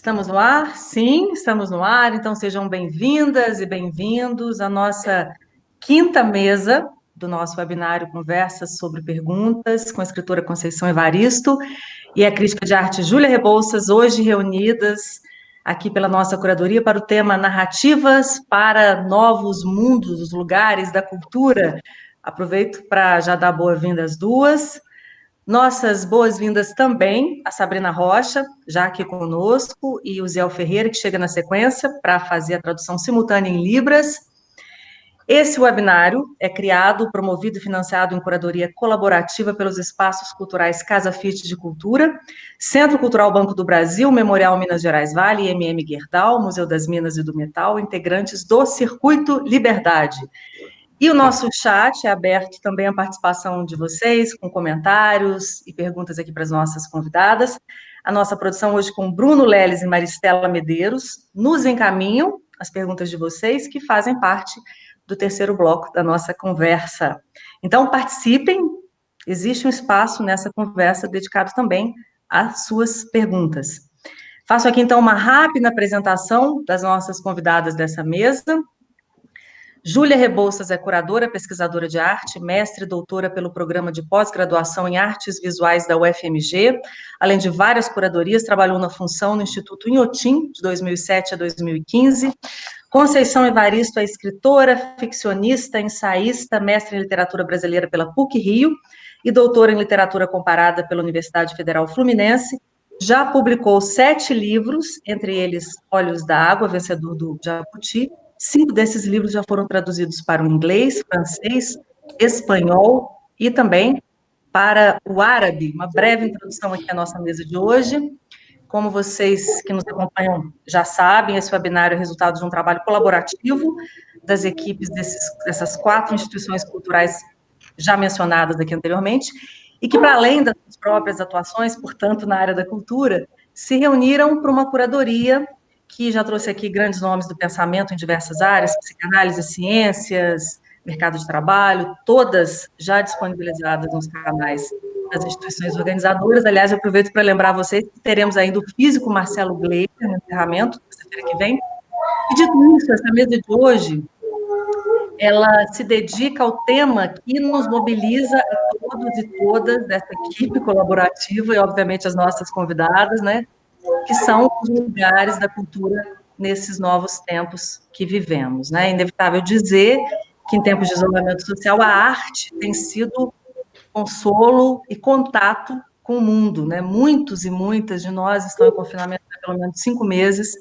Estamos no ar? Sim, estamos no ar. Então sejam bem-vindas e bem-vindos à nossa quinta mesa do nosso webinário Conversas sobre Perguntas, com a escritora Conceição Evaristo e a crítica de arte Júlia Rebouças, hoje reunidas aqui pela nossa curadoria para o tema Narrativas para Novos Mundos, os lugares da cultura. Aproveito para já dar boa-vinda às duas. Nossas boas-vindas também a Sabrina Rocha, já aqui conosco, e o Zé Ferreira, que chega na sequência para fazer a tradução simultânea em Libras. Esse webinário é criado, promovido e financiado em curadoria colaborativa pelos espaços culturais Casa Fiat de Cultura, Centro Cultural Banco do Brasil, Memorial Minas Gerais Vale, MM Gerdau, Museu das Minas e do Metal, integrantes do Circuito Liberdade. E o nosso chat é aberto também à participação de vocês, com comentários e perguntas aqui para as nossas convidadas. A nossa produção hoje com Bruno Leles e Maristela Medeiros nos encaminham as perguntas de vocês, que fazem parte do terceiro bloco da nossa conversa. Então, participem, existe um espaço nessa conversa dedicado também às suas perguntas. Faço aqui, então, uma rápida apresentação das nossas convidadas dessa mesa. Júlia Rebouças é curadora, pesquisadora de arte, mestre e doutora pelo programa de pós-graduação em artes visuais da UFMG. Além de várias curadorias, trabalhou na função no Instituto Inhotim, de 2007 a 2015. Conceição Evaristo é escritora, ficcionista, ensaísta, mestre em literatura brasileira pela PUC-Rio e doutora em literatura comparada pela Universidade Federal Fluminense. Já publicou 7 livros, entre eles Olhos da Água, vencedor do Jabuti. 5 desses livros já foram traduzidos para o inglês, francês, espanhol e também para o árabe. Uma breve introdução aqui à nossa mesa de hoje. Como vocês que nos acompanham já sabem, esse webinário é resultado de um trabalho colaborativo das equipes dessas 4 instituições culturais já mencionadas aqui anteriormente, e que, para além das suas próprias atuações, portanto, na área da cultura, se reuniram para uma curadoria que já trouxe aqui grandes nomes do pensamento em diversas áreas, psicanálise, ciências, mercado de trabalho, todas já disponibilizadas nos canais das instituições organizadoras. Aliás, eu aproveito para lembrar vocês que teremos ainda o físico Marcelo Gleiser no encerramento, terça-feira que vem. E dito isso, essa mesa de hoje, ela se dedica ao tema que nos mobiliza a todos e todas dessa equipe colaborativa e, obviamente, as nossas convidadas, né? Que são os lugares da cultura nesses novos tempos que vivemos, né? É inevitável dizer que, em tempos de isolamento social, a arte tem sido consolo e contato com o mundo, né? Muitos e muitas de nós estão em confinamento há pelo menos 5 meses,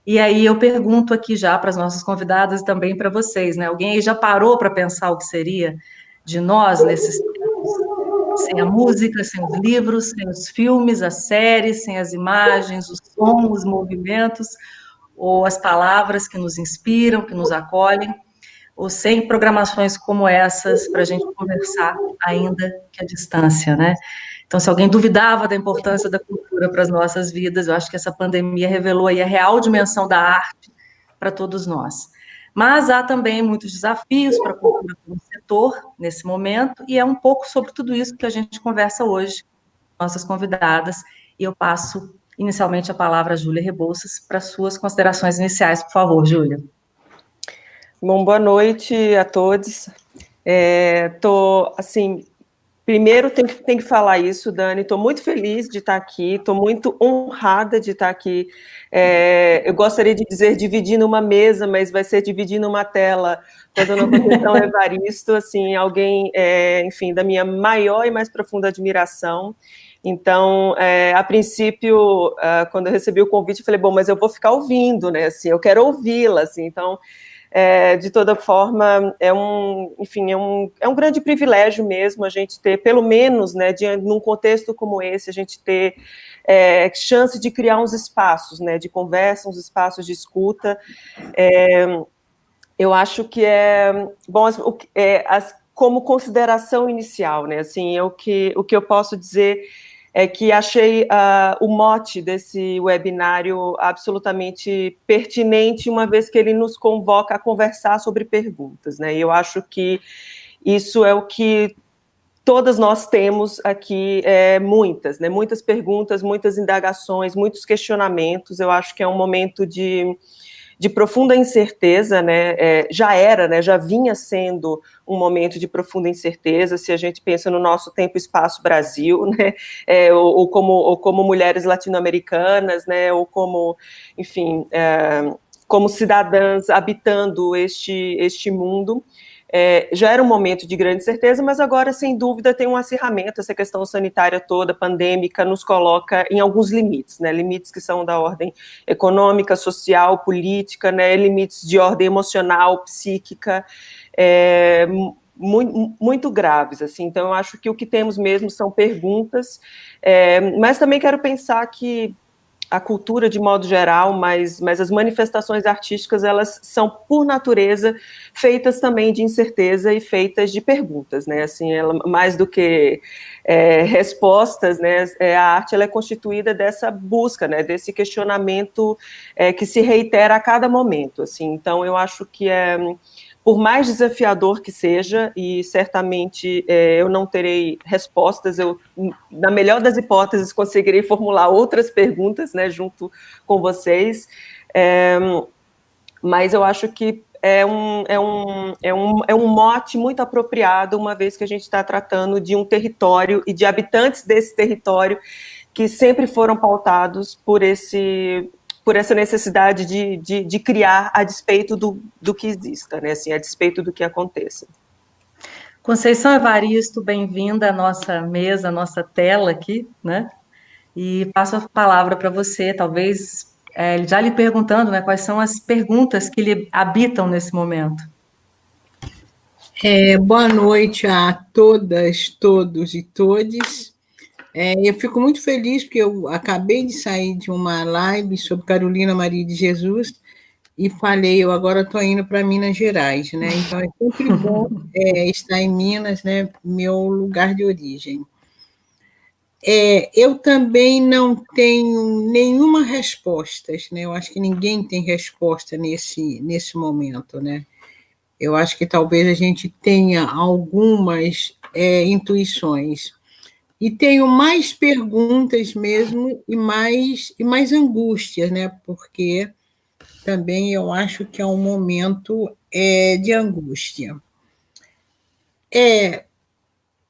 e aí eu pergunto aqui já para as nossas convidadas e também para vocês, né? Alguém aí já parou para pensar o que seria de nós nesses tempos? Sem a música, sem os livros, sem os filmes, as séries, sem as imagens, o som, os movimentos, ou as palavras que nos inspiram, que nos acolhem, ou sem programações como essas para a gente conversar, ainda que à distância, né? Então, se alguém duvidava da importância da cultura para as nossas vidas, eu acho que essa pandemia revelou aí a real dimensão da arte para todos nós. Mas há também muitos desafios para a cultura como setor nesse momento, e é um pouco sobre tudo isso que a gente conversa hoje, nossas convidadas, e eu passo inicialmente a palavra a Júlia Rebouças para suas considerações iniciais, por favor, Júlia. Bom, boa noite a todos. Primeiro tem que falar isso, Dani, estou muito feliz de estar aqui, estou muito honrada de estar aqui. Eu gostaria de dizer dividindo uma mesa, mas vai ser dividindo uma tela com a dona Conceição Evaristo, assim, alguém, enfim, da minha maior e mais profunda admiração. Então, a princípio, quando eu recebi o convite, eu falei, bom, mas eu vou ficar ouvindo, né, assim, eu quero ouvi-la, assim, então... de toda forma, enfim, é um grande privilégio mesmo a gente ter, pelo menos, né, num contexto como esse, a gente ter chance de criar uns espaços, né, de conversa, uns espaços de escuta. Eu acho que bom, como consideração inicial, né, assim, o que eu posso dizer é que achei o mote desse webinário absolutamente pertinente, uma vez que ele nos convoca a conversar sobre perguntas, né? E eu acho que isso é o que todas nós temos aqui muitas, né? Muitas perguntas, muitas indagações, muitos questionamentos. Eu acho que é um momento de profunda incerteza, né? Já era, né? Já vinha sendo um momento de profunda incerteza, se a gente pensa no nosso tempo e espaço Brasil, né? Ou como mulheres latino-americanas, né? Ou como, enfim, como cidadãs habitando este mundo. Já era um momento de grande certeza, mas agora, sem dúvida, tem um acirramento. Essa questão sanitária toda, pandêmica, nos coloca em alguns limites, né? Limites que são da ordem econômica, social, política, né? Limites de ordem emocional, psíquica, muito graves, assim. Então, eu acho que o que temos mesmo são perguntas, mas também quero pensar que a cultura de modo geral, mas as manifestações artísticas, elas são, por natureza, feitas também de incerteza e feitas de perguntas, né? Assim, mais do que respostas, né? A arte ela é constituída dessa busca, né? Desse questionamento que se reitera a cada momento, assim. Então, eu acho que por mais desafiador que seja, e certamente eu não terei respostas, eu, na melhor das hipóteses, conseguirei formular outras perguntas, né, junto com vocês, mas eu acho que é um mote muito apropriado, uma vez que a gente está tratando de um território e de habitantes desse território que sempre foram pautados por essa necessidade de criar a despeito do que exista, né? Assim, a despeito do que aconteça. Conceição Evaristo, bem-vinda à nossa mesa, à nossa tela aqui, né? E passo a palavra para você, talvez já lhe perguntando, né, quais são as perguntas que lhe habitam nesse momento. Boa noite a todas, todos e todes. Eu fico muito feliz porque eu acabei de sair de uma live sobre Carolina Maria de Jesus e falei, eu agora estou indo para Minas Gerais, né? Então é sempre bom estar em Minas, né? Meu lugar de origem. Eu também não tenho nenhuma resposta, né? Eu acho que ninguém tem resposta nesse momento, né? Eu acho que talvez a gente tenha algumas intuições. E tenho mais perguntas mesmo e mais angústias, né? Porque também eu acho que é um momento de angústia.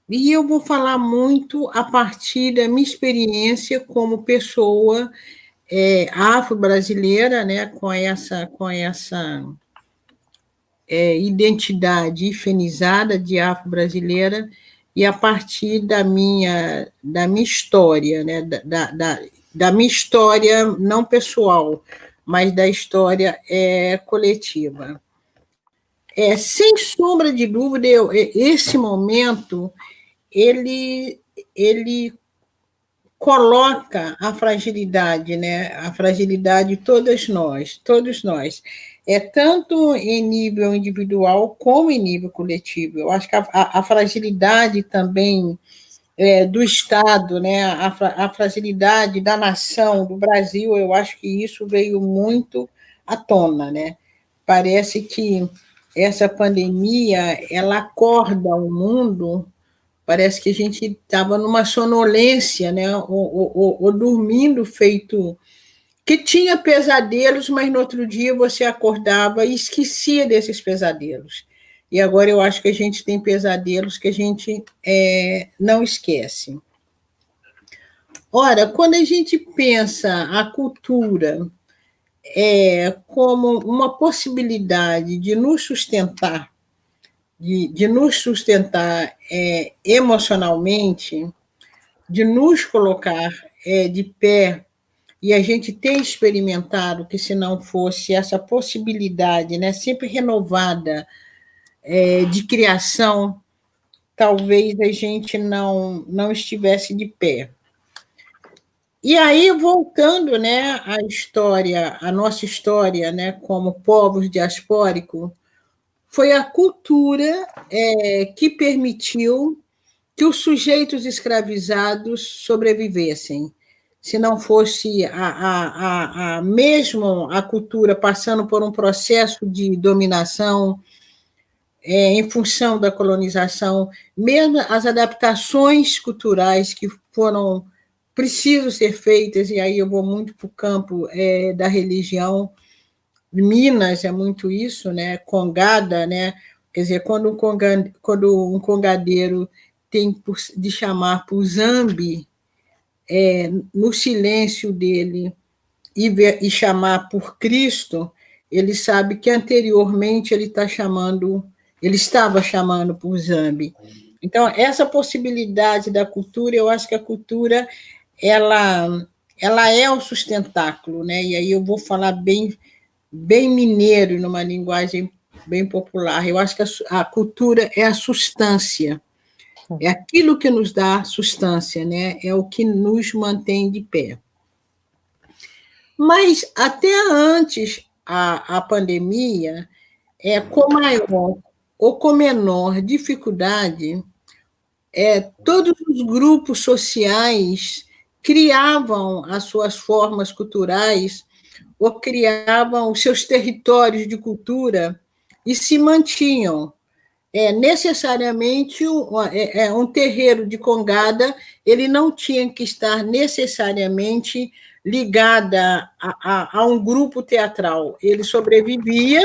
E eu vou falar muito a partir da minha experiência como pessoa afro-brasileira, né? Com essa identidade hifenizada de afro-brasileira, e a partir da minha história, né? da minha história não pessoal, mas da história coletiva. Sem sombra de dúvida, esse momento ele coloca a fragilidade, né? A fragilidade de todos nós, tanto em nível individual como em nível coletivo. Eu acho que a fragilidade também do Estado, né? A fragilidade da nação, do Brasil, eu acho que isso veio muito à tona, né? Parece que essa pandemia, ela acorda o mundo. Parece que a gente estava numa sonolência, né? Ou dormindo feito... que tinha pesadelos, mas no outro dia você acordava e esquecia desses pesadelos. E agora eu acho que a gente tem pesadelos que a gente não esquece. Ora, quando a gente pensa a cultura como uma possibilidade de nos sustentar, de nos sustentar emocionalmente, de nos colocar de pé, e a gente tem experimentado que, se não fosse essa possibilidade, né, sempre renovada, de criação, talvez a gente não estivesse de pé. E aí, voltando, né, a nossa história, né, como povos diaspóricos, foi a cultura que permitiu que os sujeitos escravizados sobrevivessem. Se não fosse mesmo a cultura passando por um processo de dominação, em função da colonização, mesmo as adaptações culturais que precisam ser feitas, e aí eu vou muito para o campo da religião. Minas é muito isso, né? Congada, né? Quer dizer, quando um congadeiro tem de chamar por Zambi, no silêncio dele, e chamar por Cristo, ele sabe que anteriormente ele estava chamando por Zambi. Então, essa possibilidade da cultura, eu acho que a cultura ela é o sustentáculo, né? E aí eu vou falar bem mineiro, numa linguagem bem popular. Eu acho que a cultura é a substância, é aquilo que nos dá substância, né? É o que nos mantém de pé. Mas até antes a pandemia, com maior ou com menor dificuldade, todos os grupos sociais criavam as suas formas culturais ou criavam os seus territórios de cultura e se mantinham. Necessariamente, um terreiro de congada, ele não tinha que estar necessariamente ligada a um grupo teatral. Ele sobrevivia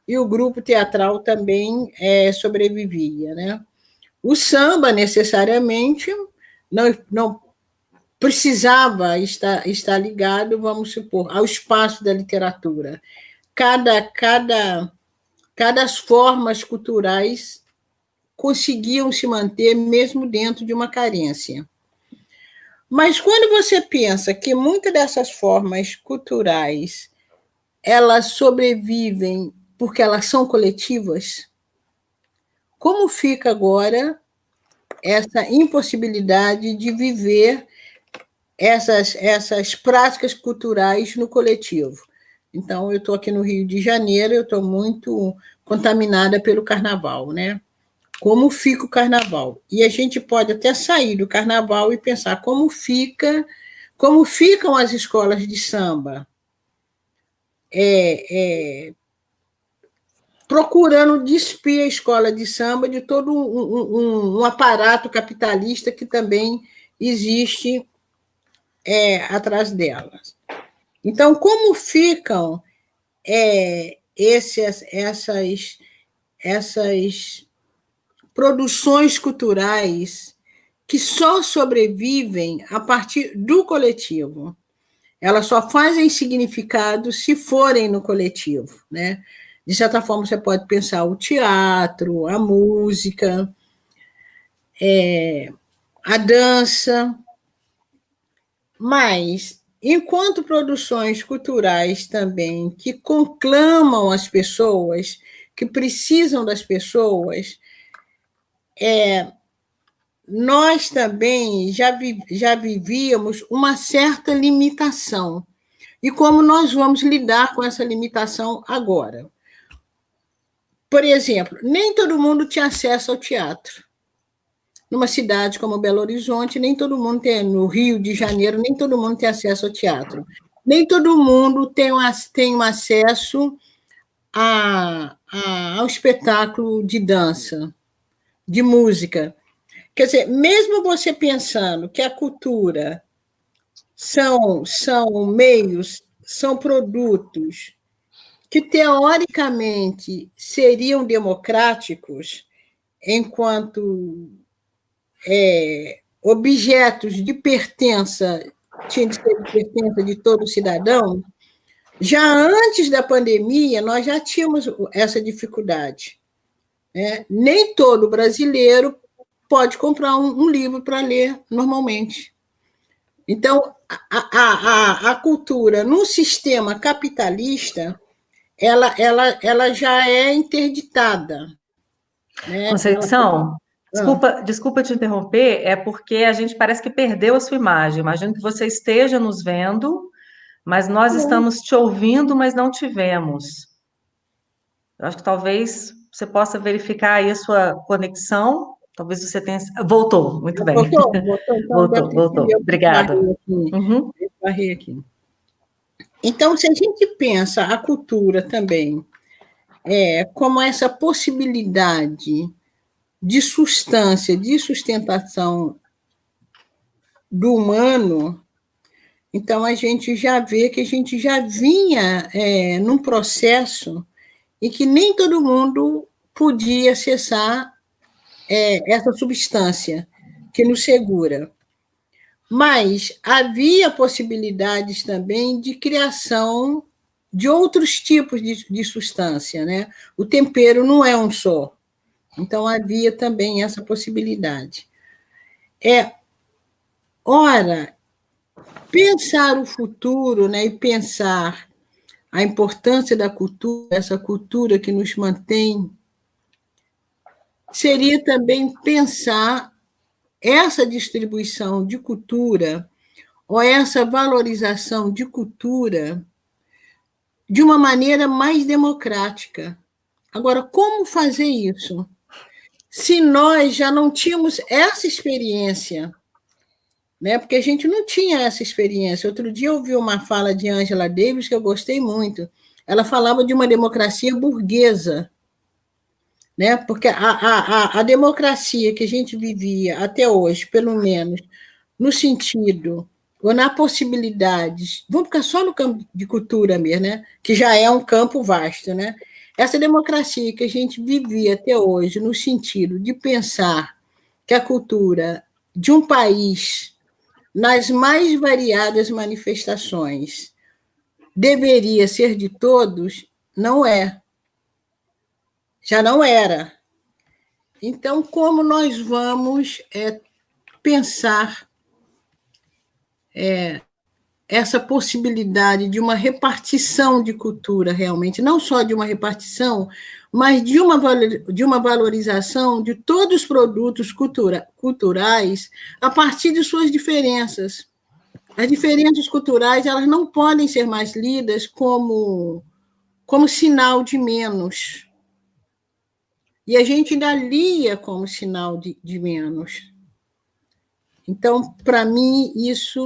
e o grupo teatral também sobrevivia, né? O samba, necessariamente, não precisava estar ligado, vamos supor, ao espaço da literatura. Cada as formas culturais conseguiam se manter mesmo dentro de uma carência. Mas quando você pensa que muitas dessas formas culturais elas sobrevivem porque elas são coletivas, como fica agora essa impossibilidade de viver essas práticas culturais no coletivo? Então, eu estou aqui no Rio de Janeiro, eu estou muito contaminada pelo carnaval, né? Como fica o carnaval? E a gente pode até sair do carnaval e pensar como ficam as escolas de samba, procurando despir a escola de samba de todo um aparato capitalista que também existe atrás delas. Então, como ficam essas produções culturais que só sobrevivem a partir do coletivo? Elas só fazem significado se forem no coletivo, né? De certa forma, você pode pensar o teatro, a música, a dança, mas enquanto produções culturais também que conclamam as pessoas, que precisam das pessoas, nós também já vivíamos uma certa limitação. E como nós vamos lidar com essa limitação agora? Por exemplo, nem todo mundo tinha acesso ao teatro. Numa cidade como Belo Horizonte, nem todo mundo tem, no Rio de Janeiro, nem todo mundo tem acesso ao teatro. Nem todo mundo tem um acesso ao espetáculo de dança, de música. Quer dizer, mesmo você pensando que a cultura são meios, são produtos que, teoricamente, seriam democráticos, enquanto objetos de pertença, tinha de ser de pertença de todo cidadão, já antes da pandemia, nós já tínhamos essa dificuldade, né? Nem todo brasileiro pode comprar um livro para ler normalmente. Então, a cultura, num sistema capitalista, ela já é interditada, né? Conceição, desculpa te interromper, é porque a gente parece que perdeu a sua imagem. Imagino que você esteja nos vendo, mas nós estamos te ouvindo, mas não te vemos. Eu acho que talvez você possa verificar aí a sua conexão. Talvez você tenha... Voltou, muito bem. Voltou, então voltou. Obrigada. Aqui. Então, se a gente pensa a cultura também como essa possibilidade de substância, de sustentação do humano, então a gente já vê que a gente já vinha num processo em que nem todo mundo podia acessar essa substância que nos segura. Mas havia possibilidades também de criação de outros tipos de substância, né? O tempero não é um só. Então, havia também essa possibilidade. Ora, pensar o futuro, né, e pensar a importância da cultura, essa cultura que nos mantém, seria também pensar essa distribuição de cultura ou essa valorização de cultura de uma maneira mais democrática. Agora, como fazer isso? Se nós já não tínhamos essa experiência, né? Porque a gente não tinha essa experiência. Outro dia eu ouvi uma fala de Angela Davis que eu gostei muito. Ela falava de uma democracia burguesa, né? Porque a democracia que a gente vivia até hoje, pelo menos, no sentido ou na possibilidade, vamos ficar só no campo de cultura mesmo, né? Que já é um campo vasto, né? Essa democracia que a gente vivia até hoje, no sentido de pensar que a cultura de um país, nas mais variadas manifestações, deveria ser de todos, não é. Já não era. Então, como nós vamos pensar essa possibilidade de uma repartição de cultura, realmente, não só de uma repartição, mas de uma valorização de todos os produtos culturais a partir de suas diferenças. As diferenças culturais, elas não podem ser mais lidas como sinal de menos. E a gente ainda lia como sinal de menos. Então, para mim, isso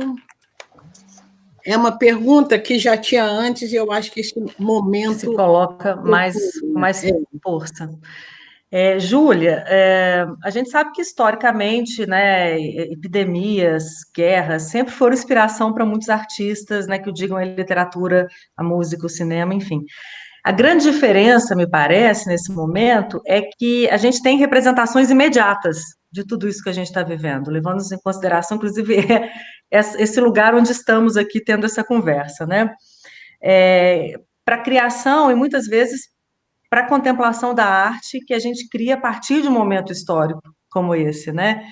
é uma pergunta que já tinha antes, e eu acho que esse momento... Se coloca com mais força. Júlia, a gente sabe que, historicamente, né, epidemias, guerras, sempre foram inspiração para muitos artistas, né, que o digam em literatura, a música, o cinema, enfim. A grande diferença, me parece, nesse momento, é que a gente tem representações imediatas de tudo isso que a gente está vivendo, levando em consideração, inclusive, esse lugar onde estamos aqui tendo essa conversa, né? Para a criação e, muitas vezes, para a contemplação da arte que a gente cria a partir de um momento histórico como esse, né?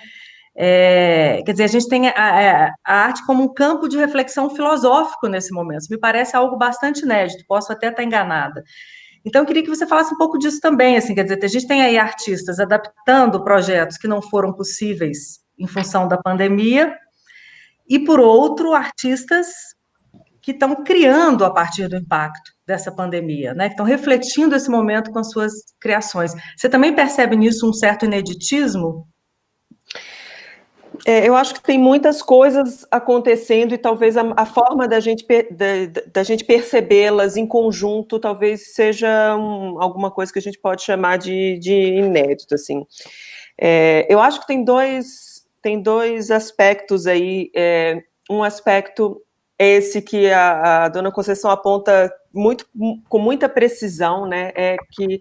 Quer dizer, a gente tem a arte como um campo de reflexão filosófico nesse momento. Isso me parece algo bastante inédito, posso até estar enganada. Então, eu queria que você falasse um pouco disso também, assim, quer dizer, a gente tem aí artistas adaptando projetos que não foram possíveis em função da pandemia, e, por outro, artistas que estão criando a partir do impacto dessa pandemia, né? Que estão refletindo esse momento com as suas criações. Você também percebe nisso um certo ineditismo? Eu acho que tem muitas coisas acontecendo e talvez a forma da gente percebê-las em conjunto talvez seja alguma coisa que a gente pode chamar de inédito, assim. Eu acho que tem dois aspectos aí. Um aspecto é esse que a dona Conceição aponta com muita precisão, né? É que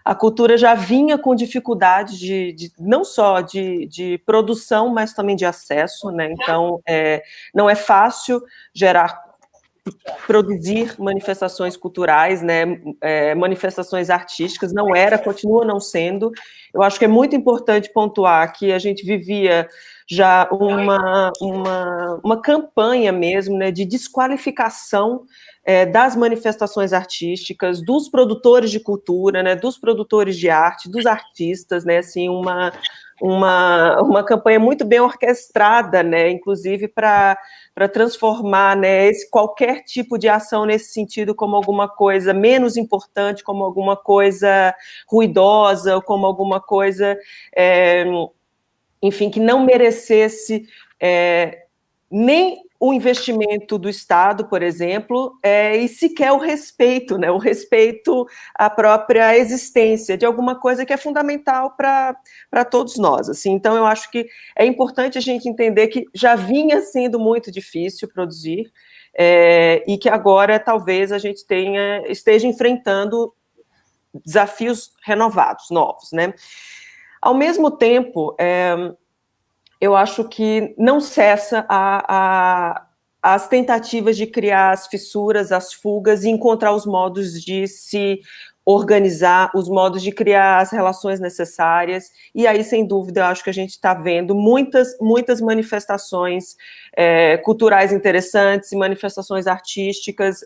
a cultura já vinha com dificuldade não só de produção, mas também de acesso, né? Então, não é fácil produzir manifestações culturais, né? Manifestações artísticas, não era, continua não sendo. Eu acho que é muito importante pontuar que a gente vivia já uma campanha mesmo, né, de desqualificação das manifestações artísticas, dos produtores de cultura, né, dos produtores de arte, dos artistas, né, assim, uma campanha muito bem orquestrada, né, inclusive para transformar, né, qualquer tipo de ação nesse sentido como alguma coisa menos importante, como alguma coisa ruidosa, como alguma coisa, enfim, que não merecesse nem o investimento do Estado, por exemplo, e sequer o respeito, né? O respeito à própria existência de alguma coisa que é fundamental para todos nós. Assim. Então, eu acho que é importante a gente entender que já vinha sendo muito difícil produzir, e que agora talvez a gente esteja enfrentando desafios renovados, novos, né? Ao mesmo tempo, eu acho que não cessa as tentativas de criar as fissuras, as fugas e encontrar os modos de se organizar, os modos de criar as relações necessárias, e aí, sem dúvida, eu acho que a gente está vendo muitas manifestações culturais interessantes, manifestações artísticas,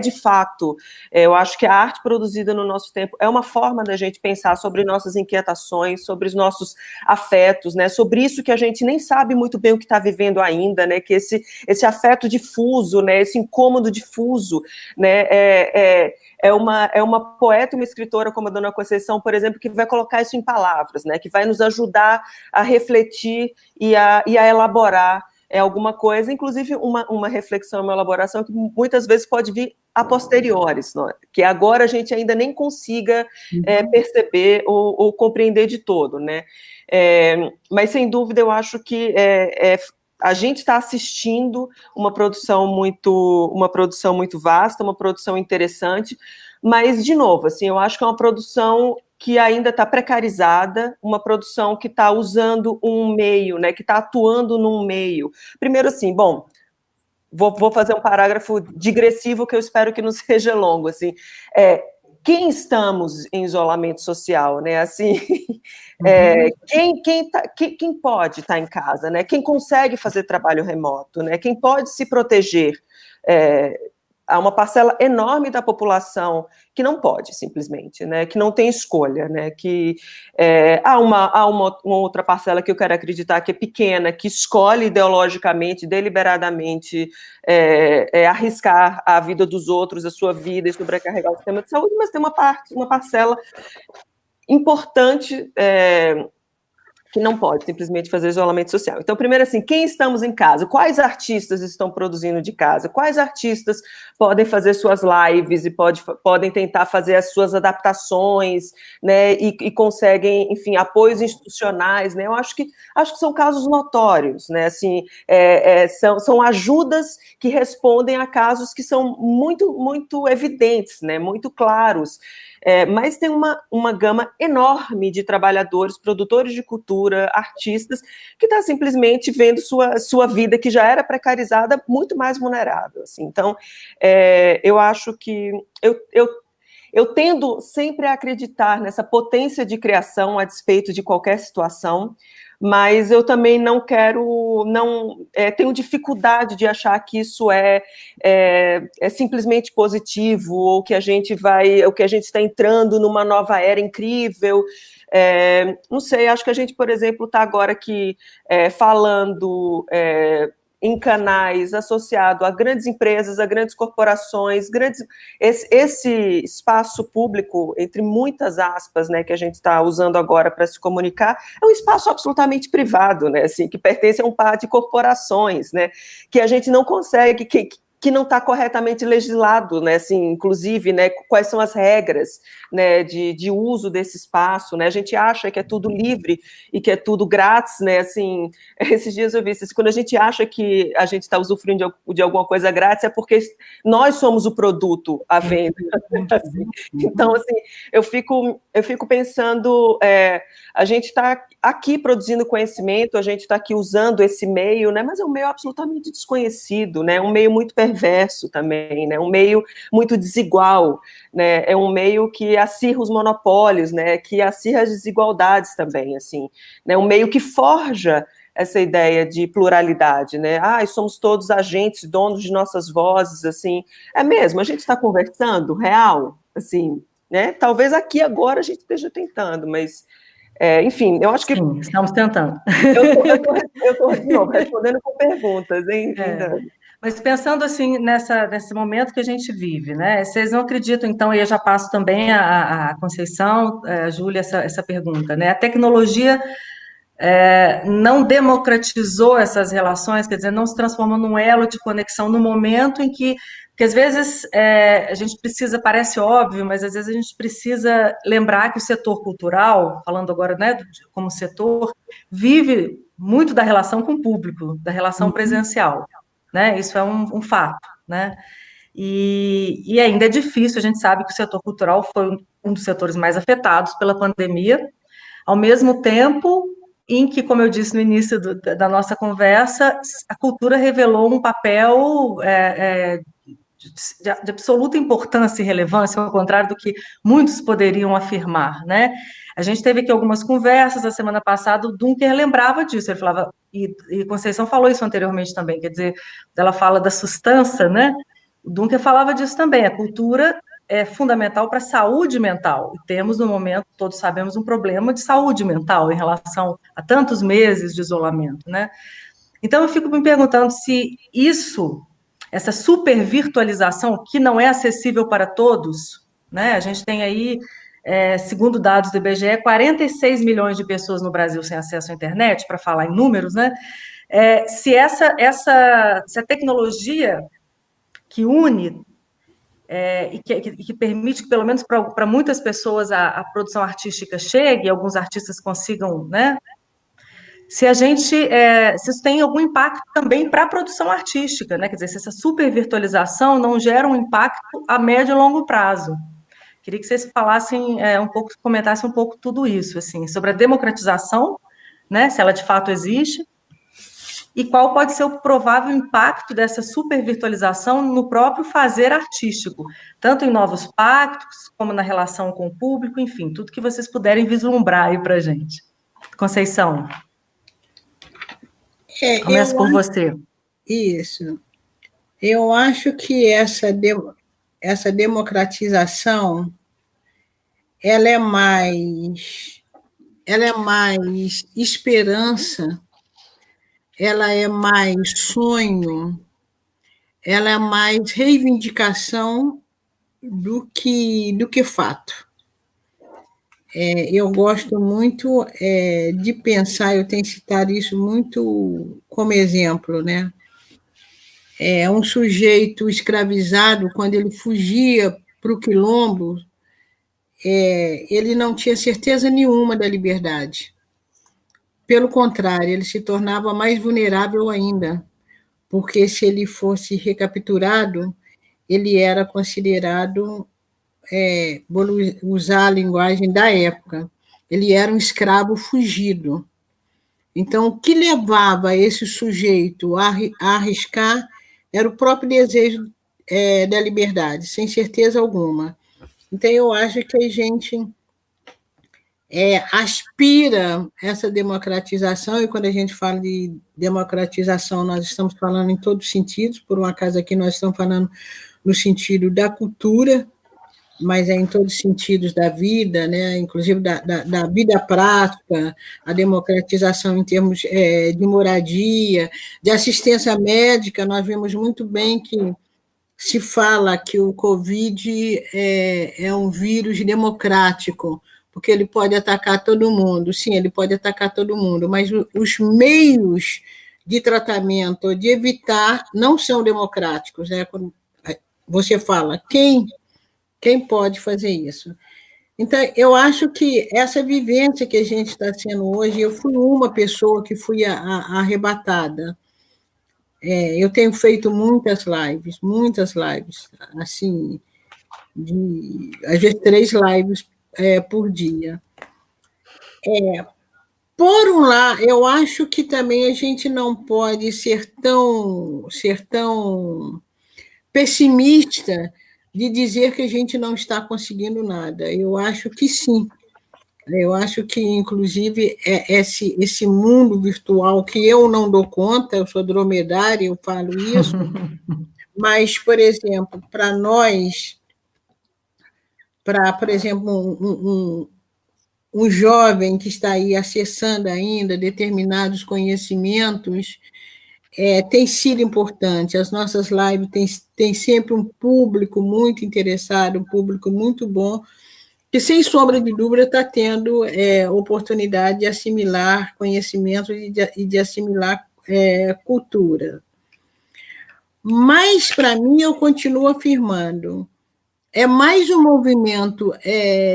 de fato, eu acho que a arte produzida no nosso tempo é uma forma da gente pensar sobre nossas inquietações, sobre os nossos afetos, né, sobre isso que a gente nem sabe muito bem o que está vivendo ainda, né, que esse afeto difuso, né, esse incômodo difuso, né, é uma poeta, uma escritora como a Dona Conceição, por exemplo, que vai colocar isso em palavras, né, que vai nos ajudar a refletir e a elaborar alguma coisa, inclusive uma reflexão, uma elaboração que muitas vezes pode vir a posteriores, não é? Que agora a gente ainda nem consiga perceber ou compreender de todo, né? Mas, sem dúvida, eu acho que a gente está assistindo uma produção muito vasta, uma produção interessante, mas, de novo, assim, eu acho que é uma produção que ainda está precarizada, uma produção que está usando um meio, né, que está atuando num meio. Primeiro, assim, bom, vou fazer um parágrafo digressivo que eu espero que não seja longo, assim, quem estamos em isolamento social, né, assim, quem pode estar em casa, né, quem consegue fazer trabalho remoto, né, quem pode se proteger, há uma parcela enorme da população que não pode, simplesmente, né, que não tem escolha, né, que há uma outra parcela que eu quero acreditar que é pequena, que escolhe ideologicamente, deliberadamente, arriscar a vida dos outros, a sua vida e sobrecarregar o sistema de saúde, mas tem uma parcela importante que não pode simplesmente fazer isolamento social. Então, primeiro assim, quem estamos em casa? Quais artistas estão produzindo de casa? Quais artistas podem fazer suas lives e podem tentar fazer as suas adaptações, né, e conseguem, enfim, apoios institucionais, né? Eu acho que são casos notórios, né? Assim, são ajudas que respondem a casos que são muito, muito evidentes, né? Muito claros. Mas tem uma gama enorme de trabalhadores, produtores de cultura, artistas, que está simplesmente vendo sua vida, que já era precarizada, muito mais vulnerável. Assim. Então, eu acho que eu tendo sempre a acreditar nessa potência de criação a despeito de qualquer situação, mas eu também tenho dificuldade de achar que isso é simplesmente positivo, ou que a gente está entrando numa nova era incrível. Não sei, acho que a gente, por exemplo, está agora aqui falando em canais associado a grandes empresas, a grandes corporações, esse espaço público, entre muitas aspas, né, que a gente está usando agora para se comunicar, é um espaço absolutamente privado, né, assim, que pertence a um par de corporações, né, que a gente não consegue, que não está corretamente legislado, né, assim, inclusive, né, quais são as regras, né, de uso desse espaço, né, a gente acha que é tudo livre e que é tudo grátis, né, assim, esses dias eu vi isso, quando a gente acha que a gente está usufruindo de alguma coisa grátis, é porque nós somos o produto à venda, assim. Então, assim, eu fico pensando, a gente está aqui produzindo conhecimento, a gente está aqui usando esse meio, né, mas é um meio absolutamente desconhecido, né, um meio muito perverso também, né, um meio muito desigual, né, é um meio que acirra os monopólios, né, que acirra as desigualdades também, assim, né, um meio que forja essa ideia de pluralidade, né, somos todos agentes, donos de nossas vozes, assim, é mesmo, a gente está conversando, real, assim, né, talvez aqui agora a gente esteja tentando, mas enfim, eu acho que... Sim, estamos tentando. Eu estou, de novo, respondendo com perguntas, hein, Dani? Mas pensando assim, nesse momento que a gente vive, né? Vocês não acreditam, então, e eu já passo também a Conceição, a Júlia, essa pergunta, né? A tecnologia não democratizou essas relações, quer dizer, não se transformou num elo de conexão no momento em que às vezes a gente precisa, parece óbvio, mas às vezes a gente precisa lembrar que o setor cultural, falando agora, né, como setor, vive muito da relação com o público, da relação presencial, né? Isso é um fato, né? E ainda é difícil, a gente sabe que o setor cultural foi um dos setores mais afetados pela pandemia, ao mesmo tempo em que, como eu disse no início da nossa conversa, a cultura revelou um papel de absoluta importância e relevância, ao contrário do que muitos poderiam afirmar, né? A gente teve aqui algumas conversas, a semana passada o Dunker lembrava disso, ele falava, e Conceição falou isso anteriormente também, quer dizer, ela fala da sustância, né? O Dunker falava disso também, a cultura é fundamental para a saúde mental, e temos no momento, todos sabemos, um problema de saúde mental em relação a tantos meses de isolamento, né? Então eu fico me perguntando se essa super virtualização, que não é acessível para todos, né? A gente tem aí, segundo dados do IBGE, 46 milhões de pessoas no Brasil sem acesso à internet, para falar em números, né? Se a tecnologia que une e que permite que, pelo menos para muitas pessoas, a produção artística chegue, alguns artistas consigam, né, se isso tem algum impacto também para a produção artística, né? Quer dizer, se essa super virtualização não gera um impacto a médio e longo prazo. Queria que vocês falassem um pouco, comentassem um pouco tudo isso, assim, sobre a democratização, né? Se ela de fato existe, e qual pode ser o provável impacto dessa super virtualização no próprio fazer artístico, tanto em novos pactos, como na relação com o público, enfim, tudo que vocês puderem vislumbrar aí para a gente. Conceição. Começo por você. Isso. Eu acho que essa democratização ela é mais esperança, ela é mais sonho, ela é mais reivindicação do que fato. Eu gosto muito de pensar, eu tenho citado isso muito como exemplo, né? Um sujeito escravizado, quando ele fugia para o quilombo, ele não tinha certeza nenhuma da liberdade. Pelo contrário, ele se tornava mais vulnerável ainda, porque se ele fosse recapturado, ele era considerado, vou usar a linguagem da época, ele era um escravo fugido. Então, o que levava esse sujeito a arriscar era o próprio desejo da liberdade, sem certeza alguma. Então, eu acho que a gente aspira essa democratização, e quando a gente fala de democratização, nós estamos falando em todos os sentidos, por um acaso aqui nós estamos falando no sentido da cultura, mas em todos os sentidos da vida, né? Inclusive da vida prática, a democratização em termos de moradia, de assistência médica. Nós vimos muito bem que se fala que o Covid é um vírus democrático, porque ele pode atacar todo mundo. Sim, ele pode atacar todo mundo, mas os meios de tratamento, de evitar, não são democráticos, né? Quando você fala, quem pode fazer isso? Então, eu acho que essa vivência que a gente está tendo hoje, eu fui uma pessoa que fui arrebatada. Eu tenho feito muitas lives, assim, às vezes 3 lives por dia. Por um lado, eu acho que também a gente não pode ser tão pessimista de dizer que a gente não está conseguindo nada. Eu acho que sim. Eu acho que, inclusive, esse mundo virtual que eu não dou conta, eu sou dromedária, eu falo isso, mas, por exemplo, para nós, por exemplo, um jovem que está aí acessando ainda determinados conhecimentos, tem sido importante. As nossas lives têm sempre um público muito interessado, um público muito bom, que, sem sombra de dúvida, está tendo oportunidade de assimilar conhecimento e de assimilar cultura. Mas, para mim, eu continuo afirmando, é mais um movimento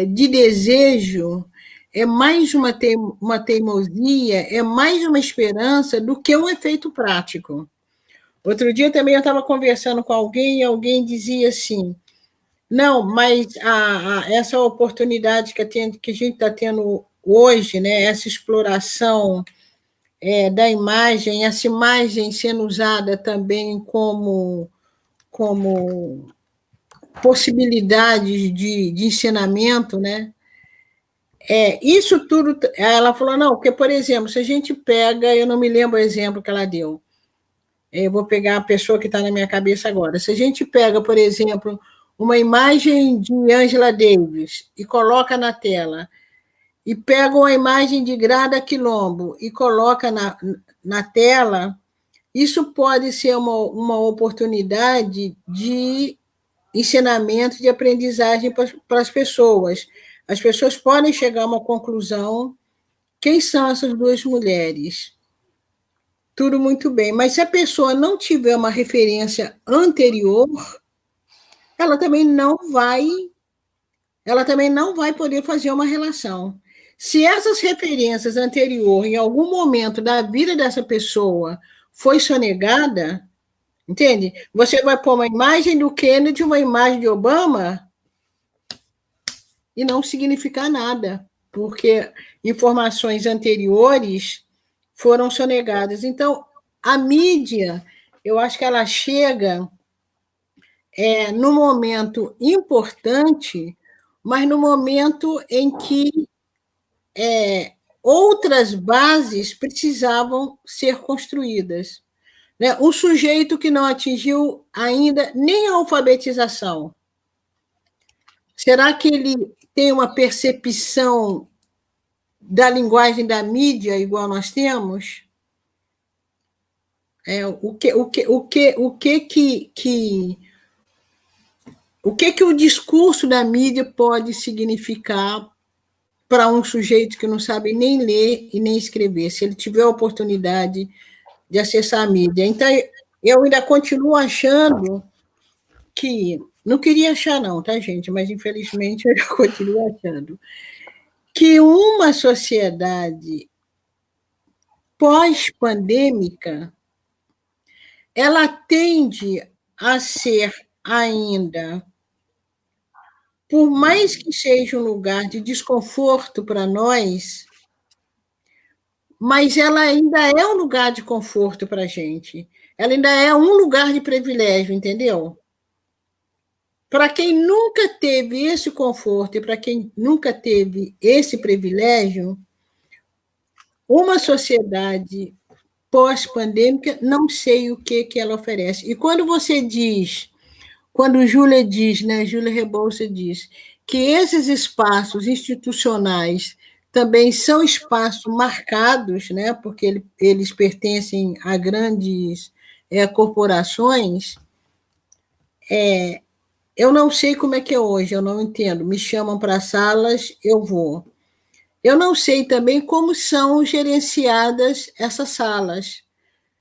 de desejo, é mais uma teimosia, é mais uma esperança do que um efeito prático. Outro dia também eu estava conversando com alguém e alguém dizia assim, não, mas essa oportunidade que a gente está tendo hoje, né, essa exploração da imagem, essa imagem sendo usada também como possibilidades de ensinamento, né? Isso tudo, ela falou, não, porque, por exemplo, se a gente pega, eu não me lembro o exemplo que ela deu, eu vou pegar a pessoa que está na minha cabeça agora, se a gente pega, por exemplo, uma imagem de Angela Davis e coloca na tela, e pega uma imagem de Grada Quilombo e coloca na tela, isso pode ser uma oportunidade de ensinamento, de aprendizagem para as pessoas. As pessoas podem chegar a uma conclusão, quem são essas duas mulheres? Tudo muito bem, mas se a pessoa não tiver uma referência anterior, ela também não vai poder fazer uma relação. Se essas referências anteriores, em algum momento da vida dessa pessoa, foi sonegada, entende? Você vai pôr uma imagem do Kennedy, uma imagem de Obama, e não significar nada, porque informações anteriores foram sonegadas. Então, a mídia, eu acho que ela chega num momento importante, mas no momento em que outras bases precisavam ser construídas. Né? Um sujeito que não atingiu ainda nem a alfabetização, será que ele tem uma percepção da linguagem da mídia igual nós temos? O que o discurso da mídia pode significar para um sujeito que não sabe nem ler e nem escrever, se ele tiver a oportunidade de acessar a mídia? Então, eu ainda continuo achando que... Não queria achar não, tá, gente? Mas, infelizmente, eu continuo achando que uma sociedade pós-pandêmica, ela tende a ser ainda, por mais que seja um lugar de desconforto para nós, mas ela ainda é um lugar de conforto para a gente. Ela ainda é um lugar de privilégio, entendeu? Para quem nunca teve esse conforto e para quem nunca teve esse privilégio, uma sociedade pós-pandêmica, não sei o que ela oferece. E quando você diz, quando Júlia diz, né, Júlia Rebouça diz, que esses espaços institucionais também são espaços marcados, né, porque eles pertencem a grandes corporações, eu não sei como é que é hoje, eu não entendo. Me chamam para salas, eu vou. Eu não sei também como são gerenciadas essas salas.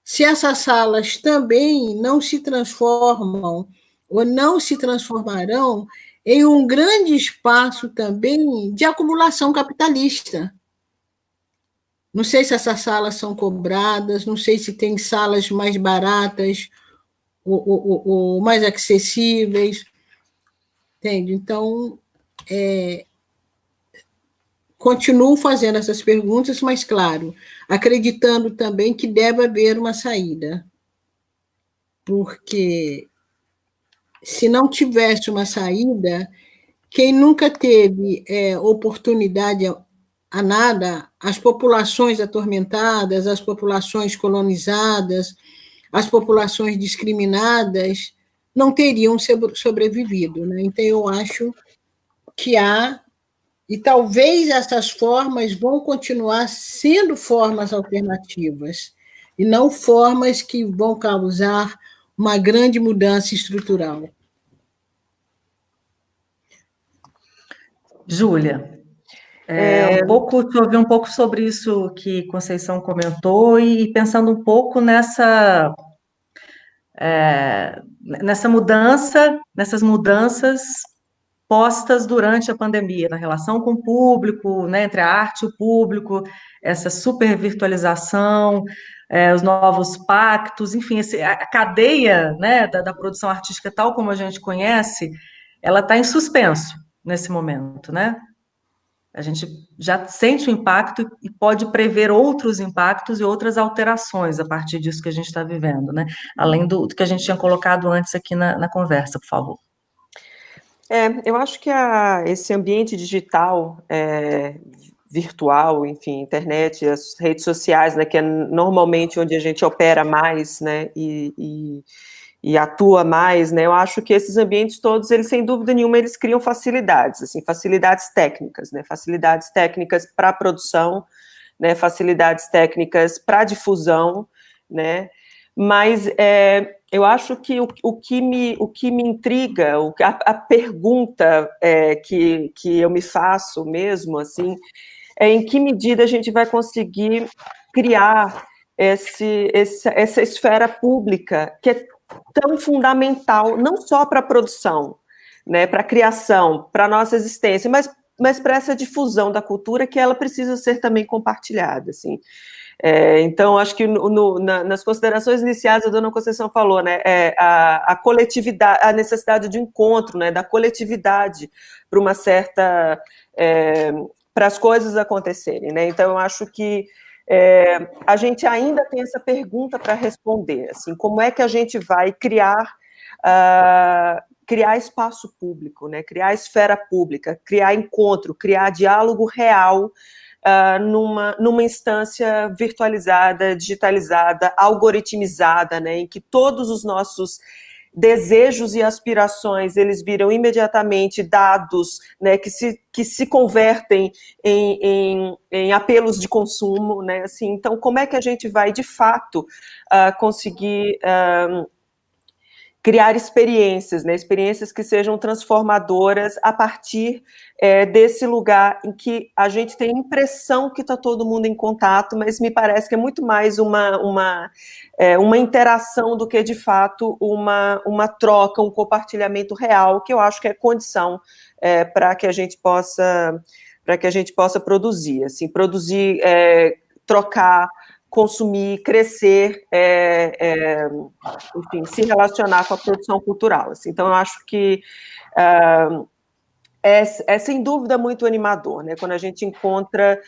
Se essas salas também não se transformam ou não se transformarão em um grande espaço também de acumulação capitalista. Não sei se essas salas são cobradas, não sei se tem salas mais baratas ou mais acessíveis. Entende? Então, continuo fazendo essas perguntas, mas, claro, acreditando também que deve haver uma saída. Porque, se não tivesse uma saída, quem nunca teve oportunidade a nada, as populações atormentadas, as populações colonizadas, as populações discriminadas, não teriam sobrevivido. Né? Então, eu acho que há, e talvez essas formas vão continuar sendo formas alternativas, e não formas que vão causar uma grande mudança estrutural. Júlia, te ouvi um pouco sobre isso que Conceição comentou e pensando um pouco nessa mudança, nessas mudanças postas durante a pandemia, na relação com o público, né, entre a arte e o público, essa super virtualização, os novos pactos, enfim, a cadeia, né, da produção artística tal como a gente conhece, ela está em suspenso nesse momento, né? A gente já sente o impacto e pode prever outros impactos e outras alterações a partir disso que a gente está vivendo, né? Além do que a gente tinha colocado antes aqui na conversa, por favor. Eu acho que esse ambiente digital, virtual, enfim, internet, as redes sociais, né, que é normalmente onde a gente opera mais, né, e atua mais, né, eu acho que esses ambientes todos, eles, sem dúvida nenhuma, eles criam facilidades, assim, facilidades técnicas, né, facilidades técnicas para a produção, né, facilidades técnicas para a difusão, né, mas eu acho que o que me intriga, a pergunta que eu me faço mesmo, assim, é em que medida a gente vai conseguir criar essa esfera pública que é tão fundamental, não só para a produção, né, para a criação, para a nossa existência, mas para essa difusão da cultura, que ela precisa ser também compartilhada, assim. Então, acho que nas considerações iniciais, a dona Conceição falou, né, a coletividade, a necessidade de encontro, né, da coletividade para uma certa, para as coisas acontecerem, né, então eu acho que a gente ainda tem essa pergunta para responder, assim, como é que a gente vai criar espaço público, né, criar esfera pública, criar encontro, criar diálogo real, numa instância virtualizada, digitalizada, algoritmizada, né, em que todos os nossos desejos e aspirações, eles viram imediatamente dados, né, que se convertem em apelos de consumo, né, assim, então como é que a gente vai, de fato, conseguir criar experiências, né, experiências que sejam transformadoras a partir desse lugar em que a gente tem a impressão que está todo mundo em contato, mas me parece que é muito mais uma interação do que, de fato, uma troca, um compartilhamento real, que eu acho que é condição para que a gente possa produzir, assim, trocar, consumir, crescer, enfim, se relacionar com a produção cultural. Assim. Então, eu acho que é sem dúvida muito animador, né? Quando a gente encontra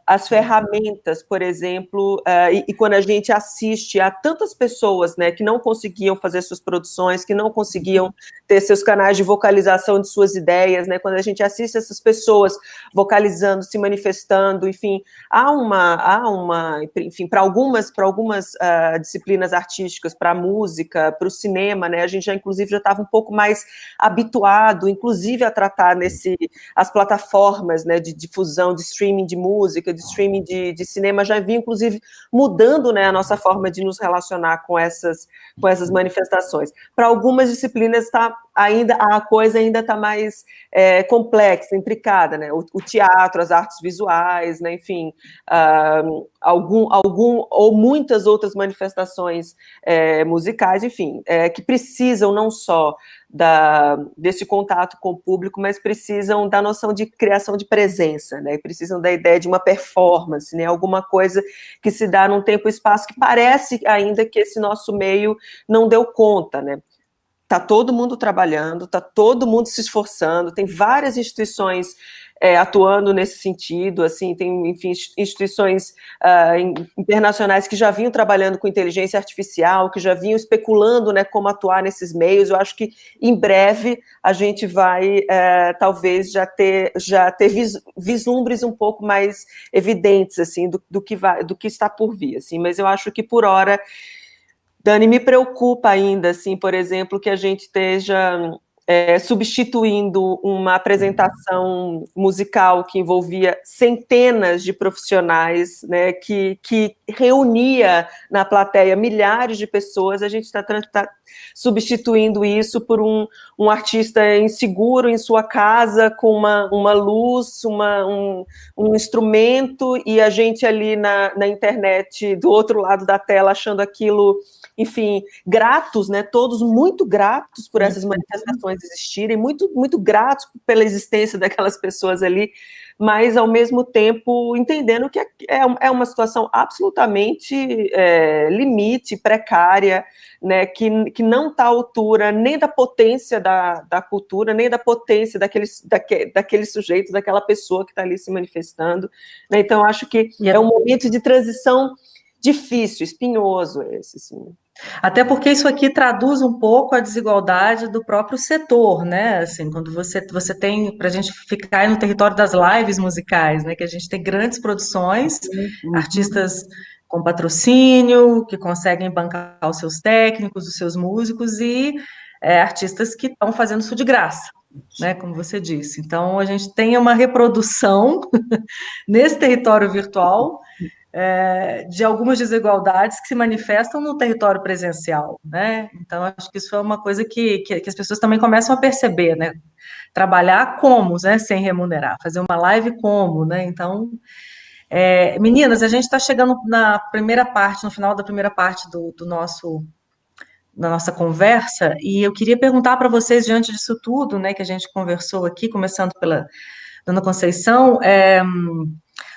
as ferramentas, por exemplo, e quando a gente assiste a tantas pessoas, né, que não conseguiam fazer suas produções, que não conseguiam ter seus canais de vocalização de suas ideias, né, quando a gente assiste essas pessoas vocalizando, se manifestando, enfim, enfim, para algumas disciplinas artísticas, para a música, para o cinema, né, a gente inclusive já estava um pouco mais habituado, inclusive a tratar as plataformas, né, de difusão, de streaming de música, de streaming de cinema, já vinha, inclusive, mudando, né, a nossa forma de nos relacionar com essas manifestações. Para algumas disciplinas a coisa ainda está mais complexa, intricada, né, o teatro, as artes visuais, né, enfim, algum ou muitas outras manifestações musicais, enfim, que precisam não só desse contato com o público, mas precisam da noção de criação de presença, né? Precisam da ideia de uma performance, né? Alguma coisa que se dá num tempo e espaço que parece ainda que esse nosso meio não deu conta, né? Está todo mundo trabalhando, está todo mundo se esforçando, tem várias instituições atuando nesse sentido, assim, tem, enfim, instituições internacionais que já vinham trabalhando com inteligência artificial, que já vinham especulando, né, como atuar nesses meios. Eu acho que em breve a gente vai talvez já ter vislumbres um pouco mais evidentes, assim, do que está por vir, assim, mas eu acho que por hora, Dani, me preocupa ainda, assim, por exemplo, que a gente esteja substituindo uma apresentação musical que envolvia centenas de profissionais, né, que reunia na plateia milhares de pessoas. A gente está substituindo isso por um artista inseguro em sua casa, com uma luz, um instrumento, e a gente ali na internet, do outro lado da tela, achando aquilo, enfim, gratos, né, todos muito gratos por essas manifestações existirem, muito, muito gratos pela existência daquelas pessoas ali, mas, ao mesmo tempo, entendendo que é uma situação absolutamente limite, precária, né, que não está à altura nem da potência da cultura, nem da potência daquele sujeito, daquela pessoa que está ali se manifestando, né? Então, acho que é um momento de transição difícil, espinhoso esse, sim. Até porque isso aqui traduz um pouco a desigualdade do próprio setor, né? Assim, quando você tem, para a gente ficar aí no território das lives musicais, né? Que a gente tem grandes produções, artistas com patrocínio, que conseguem bancar os seus técnicos, os seus músicos, e artistas que estão fazendo isso de graça, né? Como você disse. Então, a gente tem uma reprodução nesse território virtual de algumas desigualdades que se manifestam no território presencial, né? Então, acho que isso é uma coisa que as pessoas também começam a perceber, né? Trabalhar como, né? Sem remunerar, fazer uma live como, né? Então, meninas, a gente está chegando na primeira parte, no final da primeira parte da nossa conversa, e eu queria perguntar para vocês, diante disso tudo, né, que a gente conversou aqui, começando pela Dona Conceição,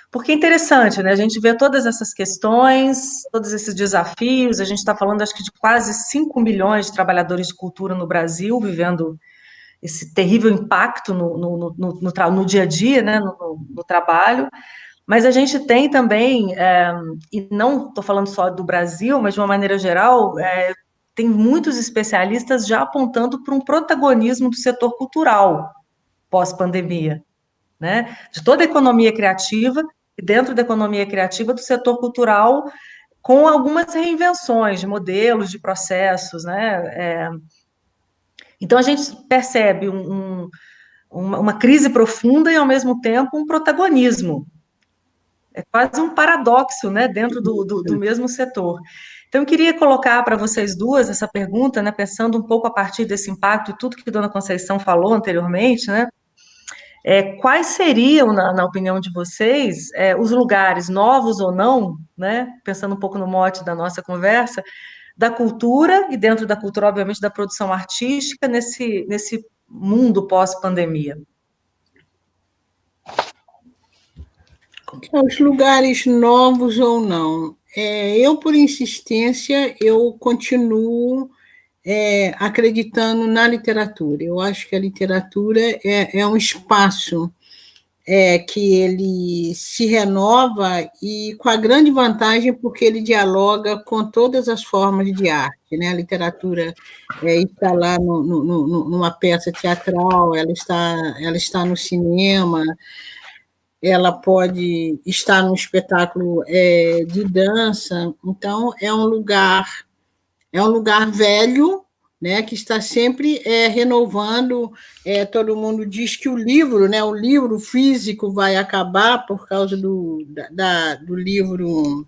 porque é interessante, né? A gente vê todas essas questões, todos esses desafios. A gente está falando, acho que, de quase 5 milhões de trabalhadores de cultura no Brasil, vivendo esse terrível impacto no dia a dia, né? No trabalho. Mas a gente tem também, e não estou falando só do Brasil, mas de uma maneira geral, tem muitos especialistas já apontando para um protagonismo do setor cultural pós-pandemia, né? De toda a economia criativa, e dentro da economia criativa do setor cultural, com algumas reinvenções de modelos, de processos, né? Então, a gente percebe uma crise profunda e, ao mesmo tempo, um protagonismo. É quase um paradoxo, né, dentro do mesmo setor. Então, eu queria colocar para vocês duas essa pergunta, né, pensando um pouco a partir desse impacto e tudo que a Dona Conceição falou anteriormente, né? Quais seriam, na opinião de vocês, os lugares, novos ou não, né, pensando um pouco no mote da nossa conversa, da cultura, e dentro da cultura, obviamente, da produção artística, nesse mundo pós-pandemia? Os lugares novos ou não. Eu, por insistência, eu continuo acreditando na literatura. Eu acho que a literatura é um espaço que ele se renova, e com a grande vantagem porque ele dialoga com todas as formas de arte, né? A literatura está lá numa peça teatral, ela está no cinema, ela pode estar num espetáculo de dança. Então, é um lugar velho, né, que está sempre renovando. Todo mundo diz que o livro físico vai acabar por causa do livro,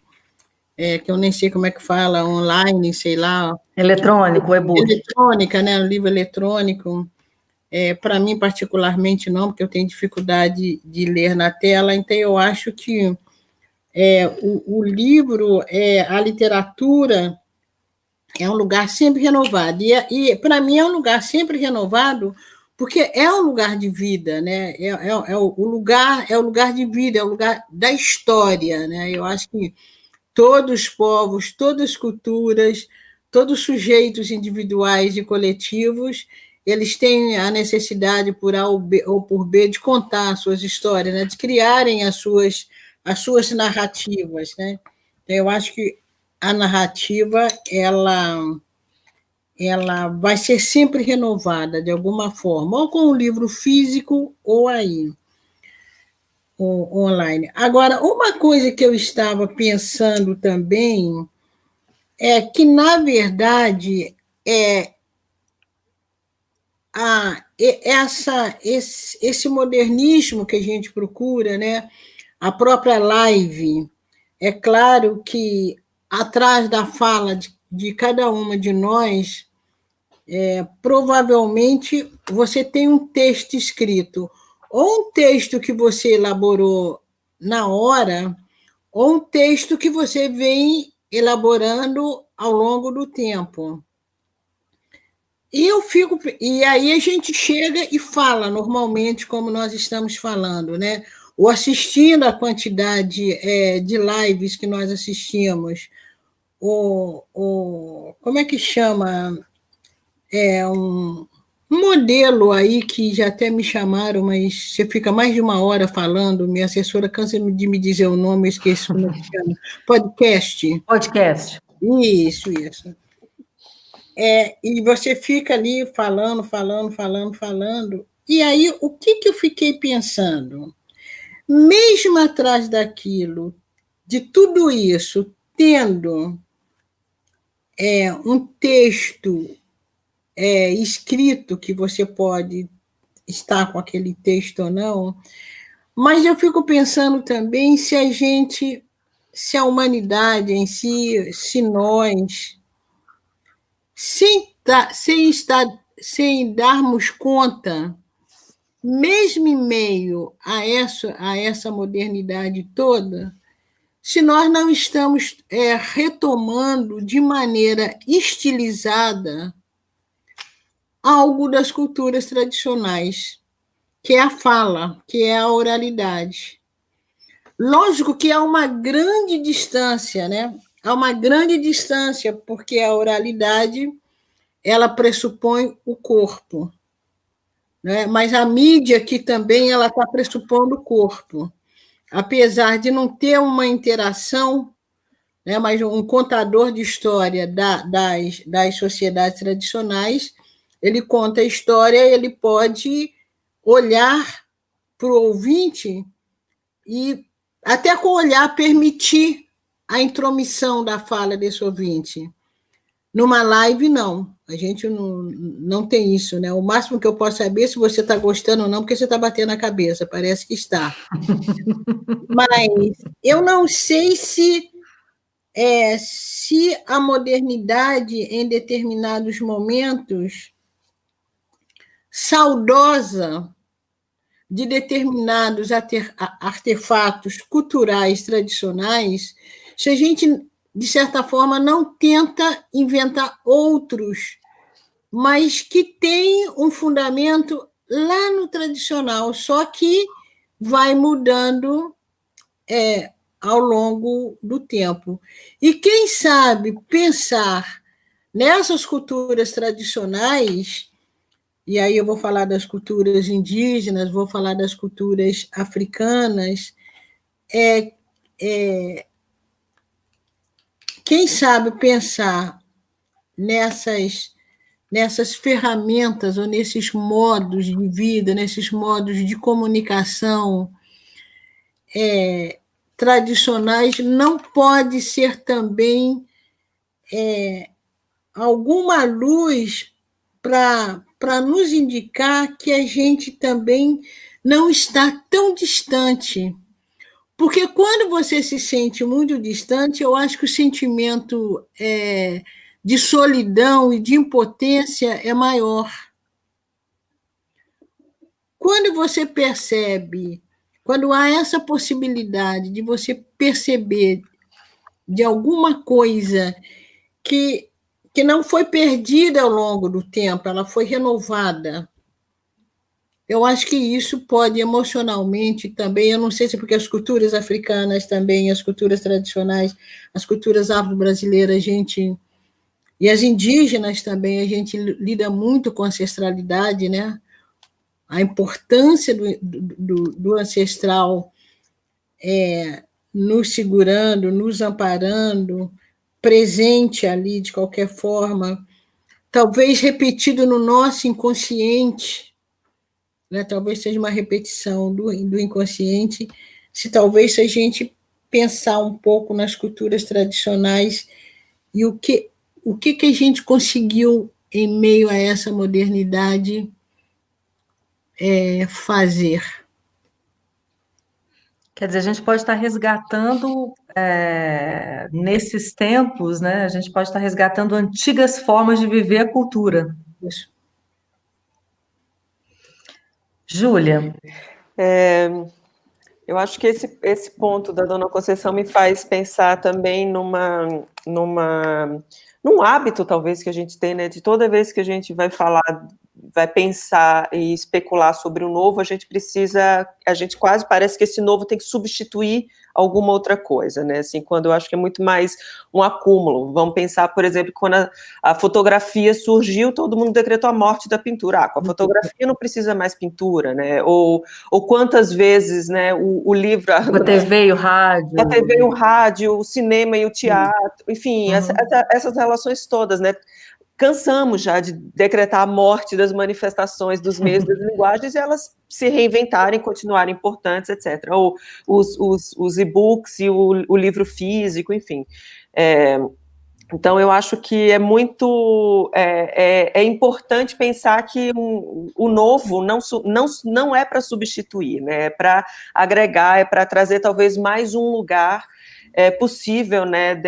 que eu nem sei como é que fala, online, sei lá. Eletrônico, e-book. Eletrônica, né, o livro eletrônico. Para mim, particularmente, não, porque eu tenho dificuldade de ler na tela. Então, eu acho que o livro, a literatura, é um lugar sempre renovado. E para mim, é um lugar sempre renovado porque é um lugar de vida, né? O lugar de vida, é o lugar da história, né? Eu acho que todos os povos, todas as culturas, todos os sujeitos individuais e coletivos, eles têm a necessidade, por A ou por B, de contar as suas histórias, né? De criarem as suas narrativas, né? Então, eu acho que a narrativa, ela vai ser sempre renovada, de alguma forma, ou com o livro físico, ou online. Agora, uma coisa que eu estava pensando também é que, na verdade, esse modernismo que a gente procura, né? A própria live, é claro que atrás da fala de cada uma de nós, provavelmente você tem um texto escrito, ou um texto que você elaborou na hora, ou um texto que você vem elaborando ao longo do tempo. E aí a gente chega e fala normalmente como nós estamos falando, né? Ou assistindo a quantidade de lives que nós assistimos, como é que chama? Um modelo aí que já até me chamaram, mas você fica mais de uma hora falando, minha assessora cansa de me dizer o nome, eu esqueci como é que chama. Podcast. Podcast. Isso. E você fica ali falando, e aí o que eu fiquei pensando? Mesmo atrás daquilo, de tudo isso, tendo um texto escrito, que você pode estar com aquele texto ou não, mas eu fico pensando também se a humanidade em si, se nós, sem darmos conta, mesmo em meio a essa modernidade toda, se nós não estamos retomando de maneira estilizada algo das culturas tradicionais, que é a fala, que é a oralidade. Lógico que há uma grande distância, né? Há uma grande distância, porque a oralidade ela pressupõe o corpo, né? Mas a mídia aqui também ela está pressupondo o corpo. Apesar de não ter uma interação, né? Mas um contador de história das sociedades tradicionais, ele conta a história, ele pode olhar para o ouvinte e, até com o olhar, permitir a intromissão da fala desse ouvinte. Numa live, não. A gente não tem isso, né? O máximo que eu posso saber é se você está gostando ou não, porque você está batendo a cabeça, parece que está. Mas eu não sei se a modernidade, em determinados momentos, saudosa de determinados artefatos culturais tradicionais, se a gente, de certa forma, não tenta inventar outros, mas que tem um fundamento lá no tradicional, só que vai mudando ao longo do tempo. E quem sabe pensar nessas culturas tradicionais, e aí eu vou falar das culturas indígenas, vou falar das culturas africanas, quem sabe pensar nessas ferramentas ou nesses modos de vida, nesses modos de comunicação tradicionais, não pode ser também alguma luz para nos indicar que a gente também não está tão distante. Porque quando você se sente muito distante, eu acho que o sentimento de solidão e de impotência é maior. Quando você percebe, quando há essa possibilidade de você perceber de alguma coisa que não foi perdida ao longo do tempo, ela foi renovada. Eu acho que isso pode emocionalmente também, eu não sei se é porque as culturas africanas também, as culturas tradicionais, as culturas afro-brasileiras, e as indígenas também, a gente lida muito com ancestralidade, né? A importância do ancestral nos segurando, nos amparando, presente ali de qualquer forma, talvez repetido no nosso inconsciente, né? Talvez seja uma repetição do inconsciente, se a gente pensar um pouco nas culturas tradicionais e o que a gente conseguiu em meio a essa modernidade fazer? Quer dizer, a gente pode estar resgatando, nesses tempos, né? A gente pode estar resgatando antigas formas de viver a cultura. Isso. Júlia, Eu acho que esse ponto da Dona Conceição me faz pensar também num hábito, talvez, que a gente tem, né? De toda vez que a gente vai falar, vai pensar e especular sobre o novo, a gente quase parece que esse novo tem que substituir alguma outra coisa, né? Assim, quando eu acho que é muito mais um acúmulo. Vamos pensar, por exemplo, quando a fotografia surgiu, todo mundo decretou a morte da pintura. Com a fotografia não precisa mais pintura, né? Ou quantas vezes, né, o livro... a TV e o rádio. A TV e o rádio, o cinema e o teatro, enfim, essas relações todas, né? Cansamos já de decretar a morte das manifestações, dos meios das linguagens, e elas se reinventarem, continuarem importantes, etc. Ou os e-books e o livro físico, enfim. Então, eu acho que é muito importante pensar que o novo não é para substituir, né? É para agregar, é para trazer talvez mais um lugar possível, né?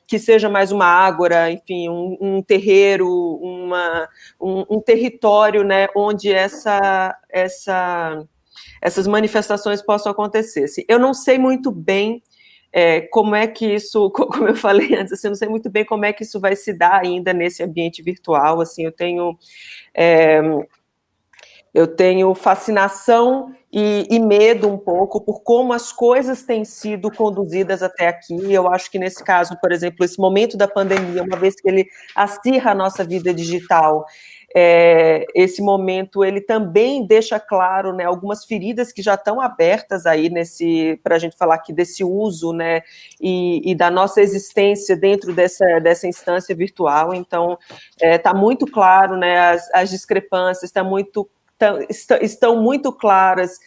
Que seja mais uma ágora, enfim, um terreiro, um território, né? Onde essas manifestações possam acontecer. Assim, eu não sei muito bem como é que isso, como eu falei antes, assim, eu não sei muito bem como é que isso vai se dar ainda nesse ambiente virtual, assim, eu tenho fascinação e medo um pouco por como as coisas têm sido conduzidas até aqui. Eu acho que nesse caso, por exemplo, esse momento da pandemia, uma vez que ele acirra a nossa vida digital, esse momento ele também deixa claro, né, algumas feridas que já estão abertas aí para a gente falar aqui desse uso, né, e da nossa existência dentro dessa instância virtual. Então, está muito claro, né, as discrepâncias, estão muito claras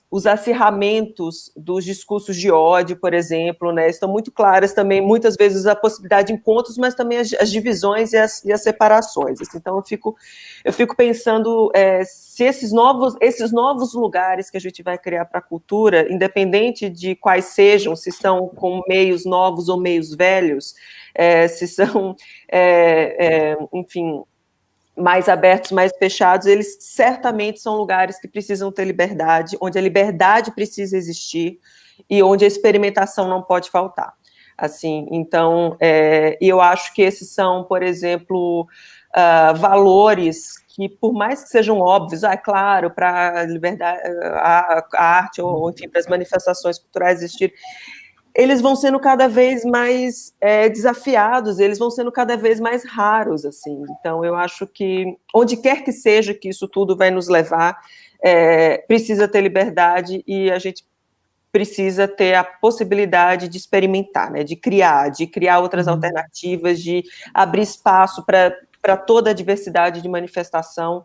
os acirramentos dos discursos de ódio, por exemplo, né, estão muito claras também, muitas vezes, a possibilidade de encontros, mas também as divisões e as separações. Então, eu fico pensando se esses novos lugares que a gente vai criar para a cultura, independente de quais sejam, se são com meios novos ou meios velhos, se são, enfim, mais abertos, mais fechados, eles certamente são lugares que precisam ter liberdade, onde a liberdade precisa existir e onde a experimentação não pode faltar. Assim, então, eu acho que esses são, por exemplo, valores que, por mais que sejam óbvios, claro, para a liberdade, a arte, ou enfim, para as manifestações culturais existirem, eles vão sendo cada vez mais desafiados, eles vão sendo cada vez mais raros, assim. Então, eu acho que, onde quer que seja que isso tudo vai nos levar, precisa ter liberdade e a gente precisa ter a possibilidade de experimentar, né, de criar outras alternativas, de abrir espaço para toda a diversidade de manifestação,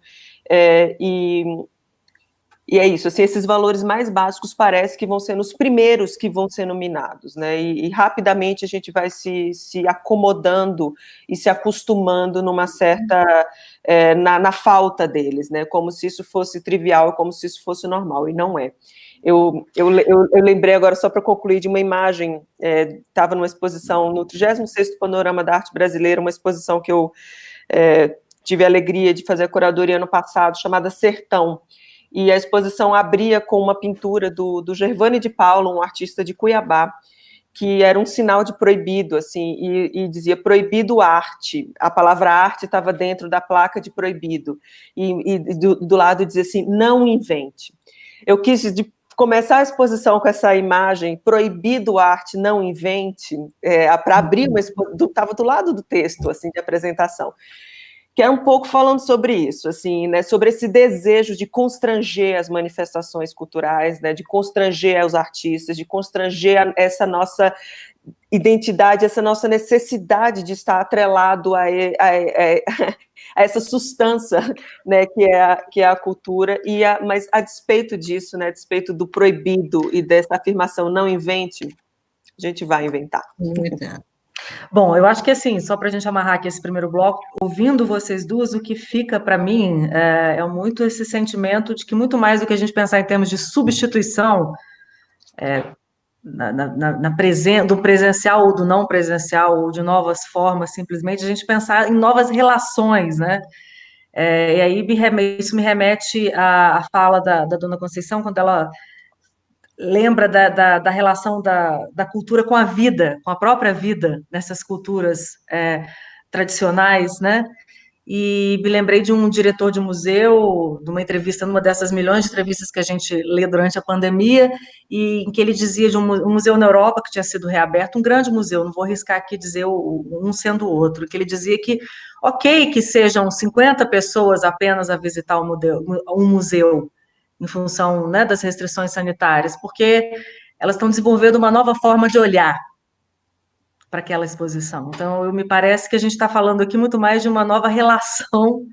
e é isso, assim, esses valores mais básicos parece que vão sendo os primeiros que vão sendo minados, né, e rapidamente a gente vai se acomodando e se acostumando numa certa, na falta deles, né, como se isso fosse trivial, como se isso fosse normal, e não é. Eu lembrei agora, só para concluir, de uma imagem, estava numa exposição no 36º Panorama da Arte Brasileira, uma exposição que eu tive a alegria de fazer a curadoria ano passado, chamada Sertão, e a exposição abria com uma pintura do Gervani de Paulo, um artista de Cuiabá, que era um sinal de proibido, assim, e dizia proibido arte. A palavra arte estava dentro da placa de proibido, e do lado dizia assim, não invente. Eu quis começar a exposição com essa imagem, proibido arte, não invente, para abrir uma exposição, estava do lado do texto, assim, de apresentação, que é um pouco falando sobre isso, assim, né, sobre esse desejo de constranger as manifestações culturais, né, de constranger os artistas, de constranger essa nossa identidade, essa nossa necessidade de estar atrelado a essa substância, né, que é a cultura, mas a despeito disso, né, a despeito do proibido e dessa afirmação não invente, a gente vai inventar. Bom, eu acho que assim, só para a gente amarrar aqui esse primeiro bloco, ouvindo vocês duas, o que fica para mim é muito esse sentimento de que muito mais do que a gente pensar em termos de substituição do presencial ou do não presencial, ou de novas formas, simplesmente a gente pensar em novas relações, né? E aí isso me remete à fala da Dona Conceição, quando ela lembra da relação da cultura com a vida, com a própria vida, nessas culturas tradicionais, né? E me lembrei de um diretor de museu, de uma entrevista, numa dessas milhões de entrevistas que a gente lê durante a pandemia, e em que ele dizia de um museu na Europa que tinha sido reaberto, um grande museu, não vou arriscar aqui dizer um sendo o outro, que ele dizia que, ok, que sejam 50 pessoas apenas a visitar um museu em função, né, das restrições sanitárias, porque elas estão desenvolvendo uma nova forma de olhar para aquela exposição. Então, me parece que a gente está falando aqui muito mais de uma nova relação,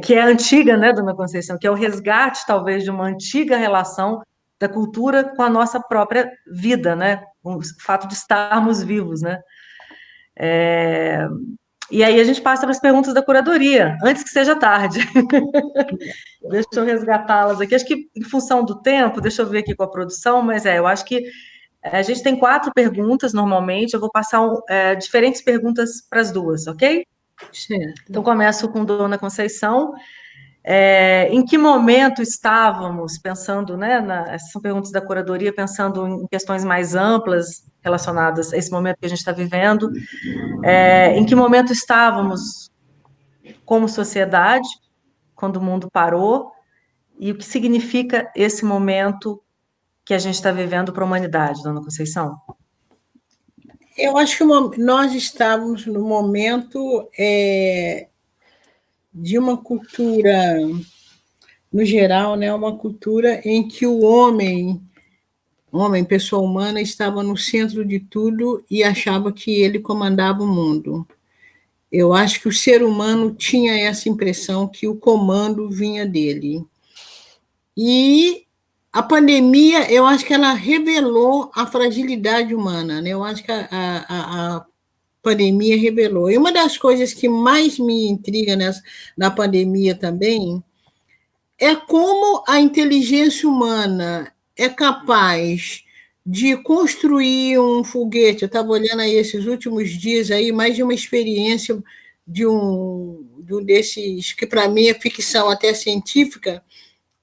que é antiga, né, Dona Conceição, que é o resgate, talvez, de uma antiga relação da cultura com a nossa própria vida, né, com o fato de estarmos vivos, né. E aí a gente passa para as perguntas da curadoria, antes que seja tarde. Deixa eu resgatá-las aqui. Acho que, em função do tempo, deixa eu ver aqui com a produção, mas eu acho que a gente tem 4 perguntas normalmente, eu vou passar diferentes perguntas para as duas, ok? Certo. Então, começo com Dona Conceição. Em que momento estávamos pensando, né, essas são perguntas da curadoria, pensando em questões mais amplas relacionadas a esse momento que a gente está vivendo, em que momento estávamos como sociedade, quando o mundo parou, e o que significa esse momento que a gente está vivendo para a humanidade, Dona Conceição? Eu acho que nós estávamos no momento de uma cultura, no geral, né, uma cultura em que o homem, pessoa humana, estava no centro de tudo e achava que ele comandava o mundo. Eu acho que o ser humano tinha essa impressão que o comando vinha dele. E a pandemia, eu acho que ela revelou a fragilidade humana, né? Eu acho que a pandemia revelou. E uma das coisas que mais me intriga na pandemia também é como a inteligência humana é capaz de construir um foguete. Eu estava olhando aí esses últimos dias aí, mais de uma experiência de um desses, que para mim é ficção até científica,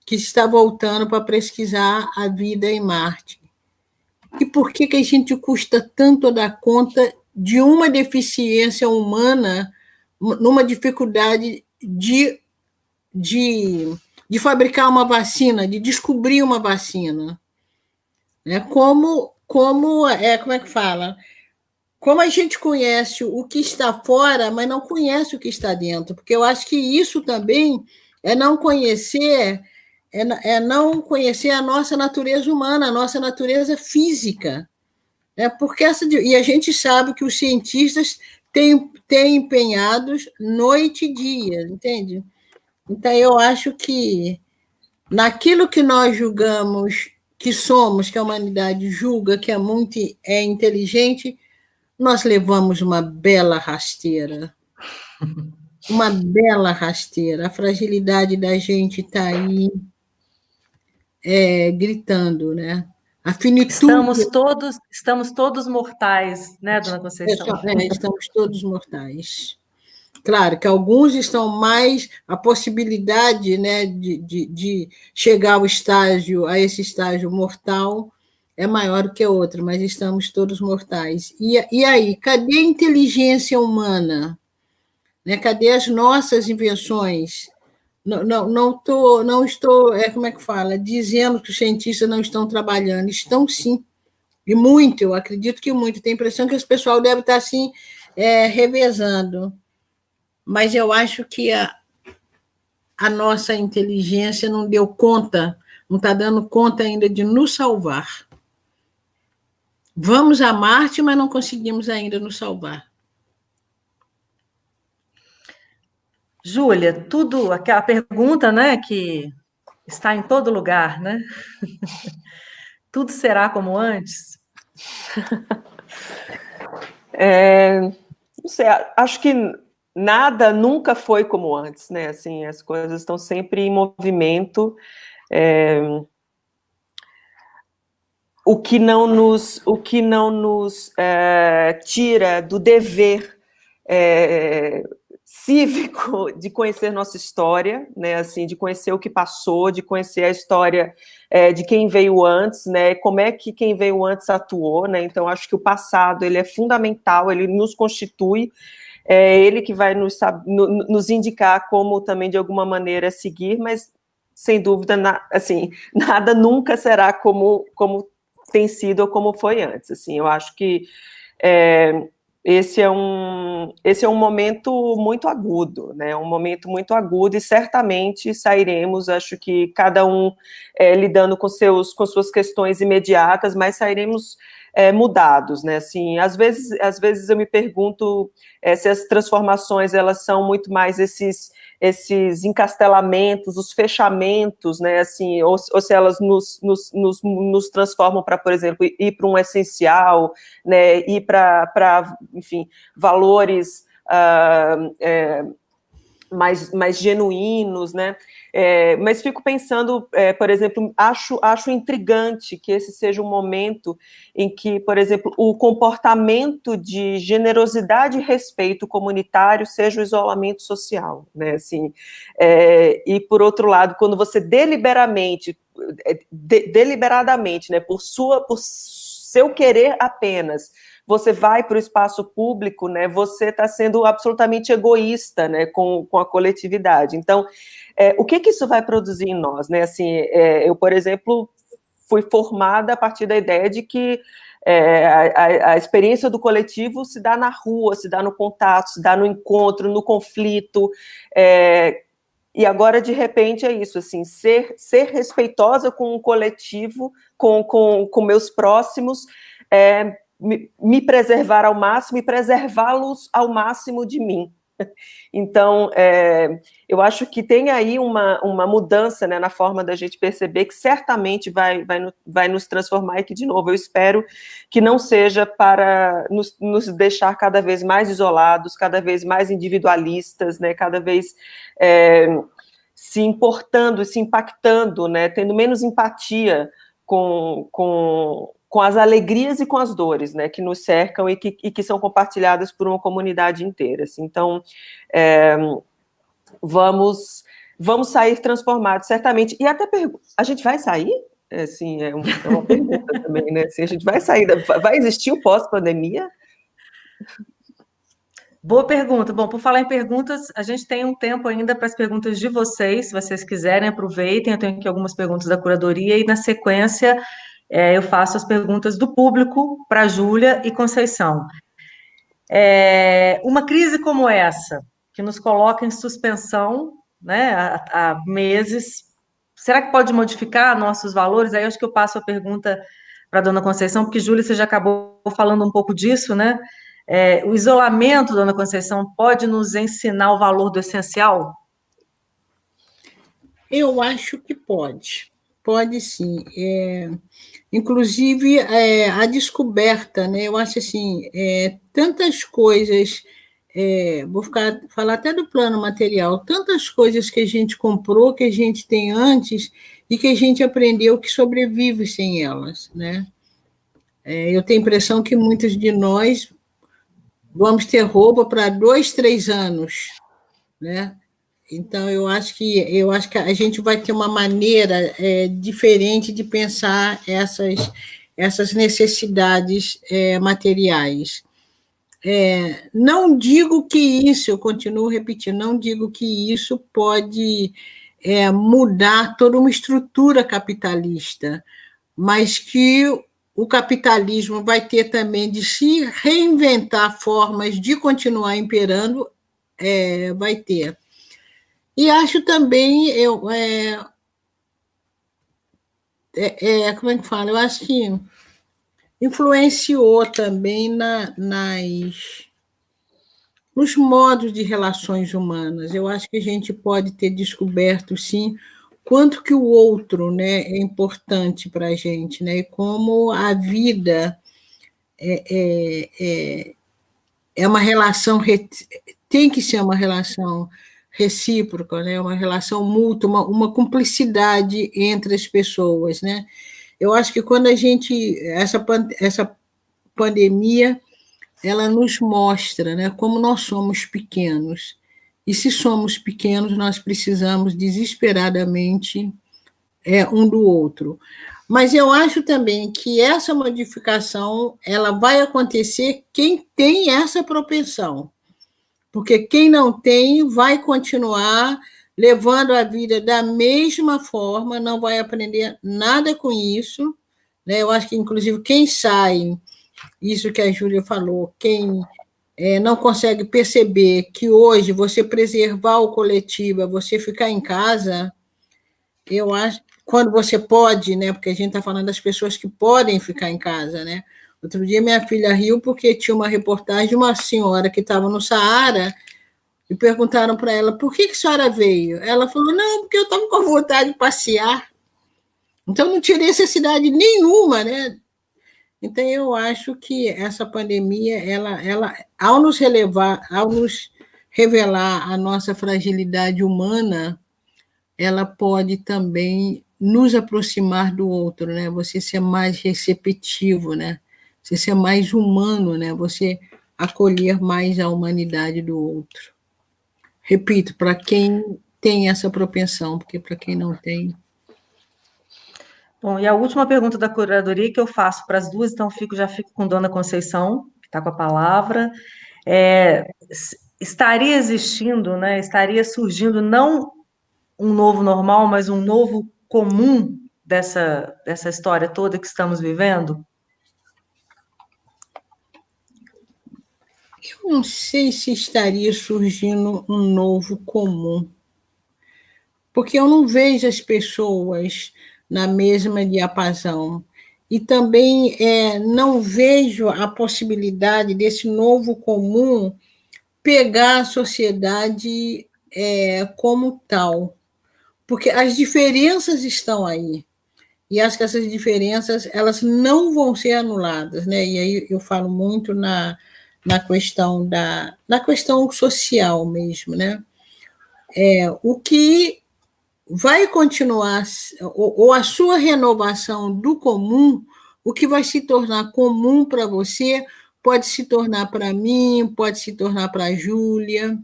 que está voltando para pesquisar a vida em Marte. E por que a gente custa tanto a dar conta de uma deficiência humana, numa dificuldade de fabricar uma vacina, de descobrir uma vacina? Né? Como é que fala? Como a gente conhece o que está fora, mas não conhece o que está dentro, porque eu acho que isso também é não conhecer a nossa natureza humana, a nossa natureza física. Porque e a gente sabe que os cientistas têm empenhados noite e dia, entende? Então, eu acho que naquilo que nós julgamos que somos, que a humanidade julga que é muito inteligente, nós levamos uma bela rasteira. Uma bela rasteira. A fragilidade da gente está aí gritando, né? A finitude. Estamos todos mortais, né, Dona Conceição? Estamos todos mortais. Claro que alguns estão mais, a possibilidade, né, de chegar a esse estágio mortal é maior que a outra, mas estamos todos mortais. E aí, cadê a inteligência humana? Né? Cadê as nossas invenções? Não estou, como é que fala? Dizendo que os cientistas não estão trabalhando. Estão sim. E muito, eu acredito que muito. Tenho a impressão que esse pessoal deve estar assim, revezando. Mas eu acho que a nossa inteligência não deu conta, não está dando conta ainda de nos salvar. Vamos a Marte, mas não conseguimos ainda nos salvar. Júlia, aquela pergunta, né, que está em todo lugar, né? Tudo será como antes? Não sei, acho que nada nunca foi como antes, né? Assim, as coisas estão sempre em movimento. O que não nos tira do dever cívico de conhecer nossa história, né? Assim, de conhecer o que passou, de conhecer a história de quem veio antes, né? Como é que quem veio antes atuou, né? Então, acho que o passado ele é fundamental, ele nos constitui. É ele que vai nos indicar como também, de alguma maneira, seguir, mas, sem dúvida, assim, nada nunca será como tem sido ou como foi antes. Assim, eu acho que esse é um momento muito agudo, né? Um momento muito agudo, e certamente sairemos, acho que cada um lidando com suas questões imediatas, mas sairemos mudados, né? Assim, às vezes eu me pergunto se as transformações elas são muito mais esses encastelamentos, os fechamentos, né? Assim, ou se elas nos transformam para, por exemplo, ir para um essencial, né? Ir para, enfim, valores mais genuínos, né? Mas fico pensando, por exemplo, acho intrigante que esse seja um momento em que, por exemplo, o comportamento de generosidade e respeito comunitário seja o isolamento social, né? Assim, e, por outro lado, quando você deliberadamente, né, por seu querer apenas, você vai para o espaço público, né, você está sendo absolutamente egoísta, né, com a coletividade. Então, o que isso vai produzir em nós? Né? Assim, eu, por exemplo, fui formada a partir da ideia de que a experiência do coletivo se dá na rua, se dá no contato, se dá no encontro, no conflito, e agora, de repente, é isso, assim, ser respeitosa com o coletivo, com meus próximos, me preservar ao máximo e preservá-los ao máximo de mim. Então, eu acho que tem aí uma mudança, né, na forma da gente perceber, que certamente vai nos transformar, e que, de novo, eu espero que não seja para nos deixar cada vez mais isolados, cada vez mais individualistas, né, cada vez se importando, se impactando, né, tendo menos empatia com as alegrias e com as dores, né, que nos cercam e que são compartilhadas por uma comunidade inteira. Assim. Então, vamos sair transformados, certamente. E até a gente vai sair? Assim, é uma pergunta também, né? Assim, a gente vai sair, vai existir o pós-pandemia? Boa pergunta. Bom, por falar em perguntas, a gente tem um tempo ainda para as perguntas de vocês, se vocês quiserem, aproveitem. Eu tenho aqui algumas perguntas da curadoria e, na sequência, eu faço as perguntas do público para Júlia e Conceição. Uma crise como essa, que nos coloca em suspensão, né, há meses, será que pode modificar nossos valores? Aí eu acho que eu passo a pergunta para a dona Conceição, porque, Júlia, você já acabou falando um pouco disso, né? O isolamento, dona Conceição, pode nos ensinar o valor do essencial? Eu acho que pode. Pode sim. Inclusive, a descoberta, né? Eu acho assim, tantas coisas, vou falar até do plano material, tantas coisas que a gente comprou, que a gente tem antes, e que a gente aprendeu que sobrevive sem elas, né? Eu tenho a impressão que muitos de nós vamos ter roupa para 2, 3 anos, né? Então, eu acho que a gente vai ter uma maneira diferente de pensar essas necessidades materiais. Não digo que isso, eu continuo repetindo, não digo que isso pode mudar toda uma estrutura capitalista, mas que o capitalismo vai ter também de se reinventar formas de continuar imperando, vai ter. E acho também, como é que fala? Eu acho que influenciou também nos modos de relações humanas. Eu acho que a gente pode ter descoberto, sim, quanto que o outro, né, é importante para a gente, né, e como a vida é uma relação, tem que ser uma relação recíproca, né? Uma relação mútua, uma cumplicidade entre as pessoas, né? Eu acho que quando essa pandemia, ela nos mostra, né, como nós somos pequenos. E se somos pequenos, nós precisamos desesperadamente um do outro. Mas eu acho também que essa modificação ela vai acontecer quem tem essa propensão, porque quem não tem vai continuar levando a vida da mesma forma, não vai aprender nada com isso, né? Eu acho que, inclusive, quem sai, isso que a Júlia falou, quem não consegue perceber que hoje você preservar o coletivo é você ficar em casa, eu acho, quando você pode, né? Porque a gente está falando das pessoas que podem ficar em casa, né? Outro dia minha filha riu porque tinha uma reportagem de uma senhora que estava no Saara e perguntaram para ela, por que a senhora veio? Ela falou, não, porque eu estava com vontade de passear. Então não tinha necessidade nenhuma, né? Então eu acho que essa pandemia, ela ao nos revelar a nossa fragilidade humana, ela pode também nos aproximar do outro, né? Você ser mais receptivo, né? Você ser mais humano, né? Você acolher mais a humanidade do outro. Repito, para quem tem essa propensão, porque para quem não tem. Bom, e a última pergunta da curadoria que eu faço para as duas, então já fico com Dona Conceição, que está com a palavra. Estaria existindo, né? Estaria surgindo não um novo normal, mas um novo comum dessa história toda que estamos vivendo? Eu não sei se estaria surgindo um novo comum, porque eu não vejo as pessoas na mesma diapasão. E também não vejo a possibilidade desse novo comum pegar a sociedade como tal, porque as diferenças estão aí. E acho que essas diferenças elas não vão ser anuladas, né? E aí eu falo muito na questão social mesmo, né? O que vai continuar, ou a sua renovação do comum, o que vai se tornar comum para você, pode se tornar para mim, pode se tornar para a Júlia,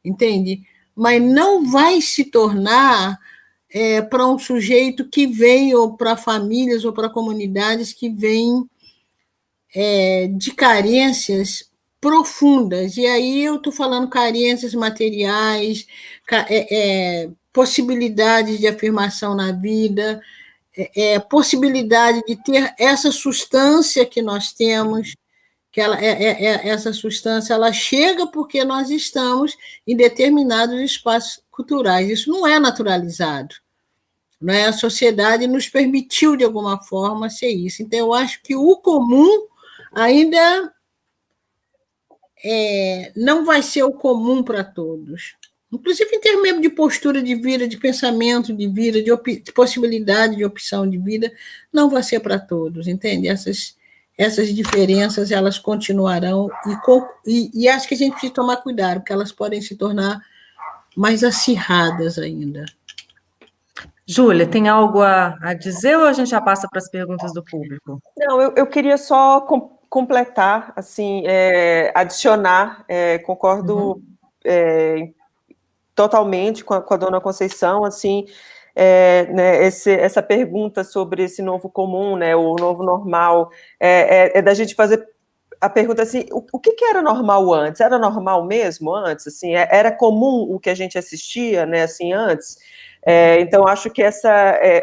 entende? Mas não vai se tornar para um sujeito que vem, ou para famílias, ou para comunidades que vêm de carências profundas. E aí eu estou falando carências materiais, possibilidades de afirmação na vida, possibilidade de ter essa substância que nós temos, que essa substância ela chega porque nós estamos em determinados espaços culturais. Isso não é naturalizado. Não é? A sociedade nos permitiu, de alguma forma, ser isso. Então, eu acho que o comum ainda não vai ser o comum para todos. Inclusive em termos mesmo de postura de vida, de pensamento de vida, de possibilidade de opção de vida, não vai ser para todos, entende? Essas diferenças, elas continuarão, e acho que a gente precisa tomar cuidado, porque elas podem se tornar mais acirradas ainda. Júlia, tem algo a dizer ou a gente já passa para as perguntas do público? Não, eu queria só completar, assim, adicionar, concordo totalmente com a Dona Conceição, assim, né, essa pergunta sobre esse novo comum, né, o novo normal, da gente fazer a pergunta assim, o que era normal antes? Era normal mesmo antes? Assim, era comum o que a gente assistia, né, assim, antes? Então, acho que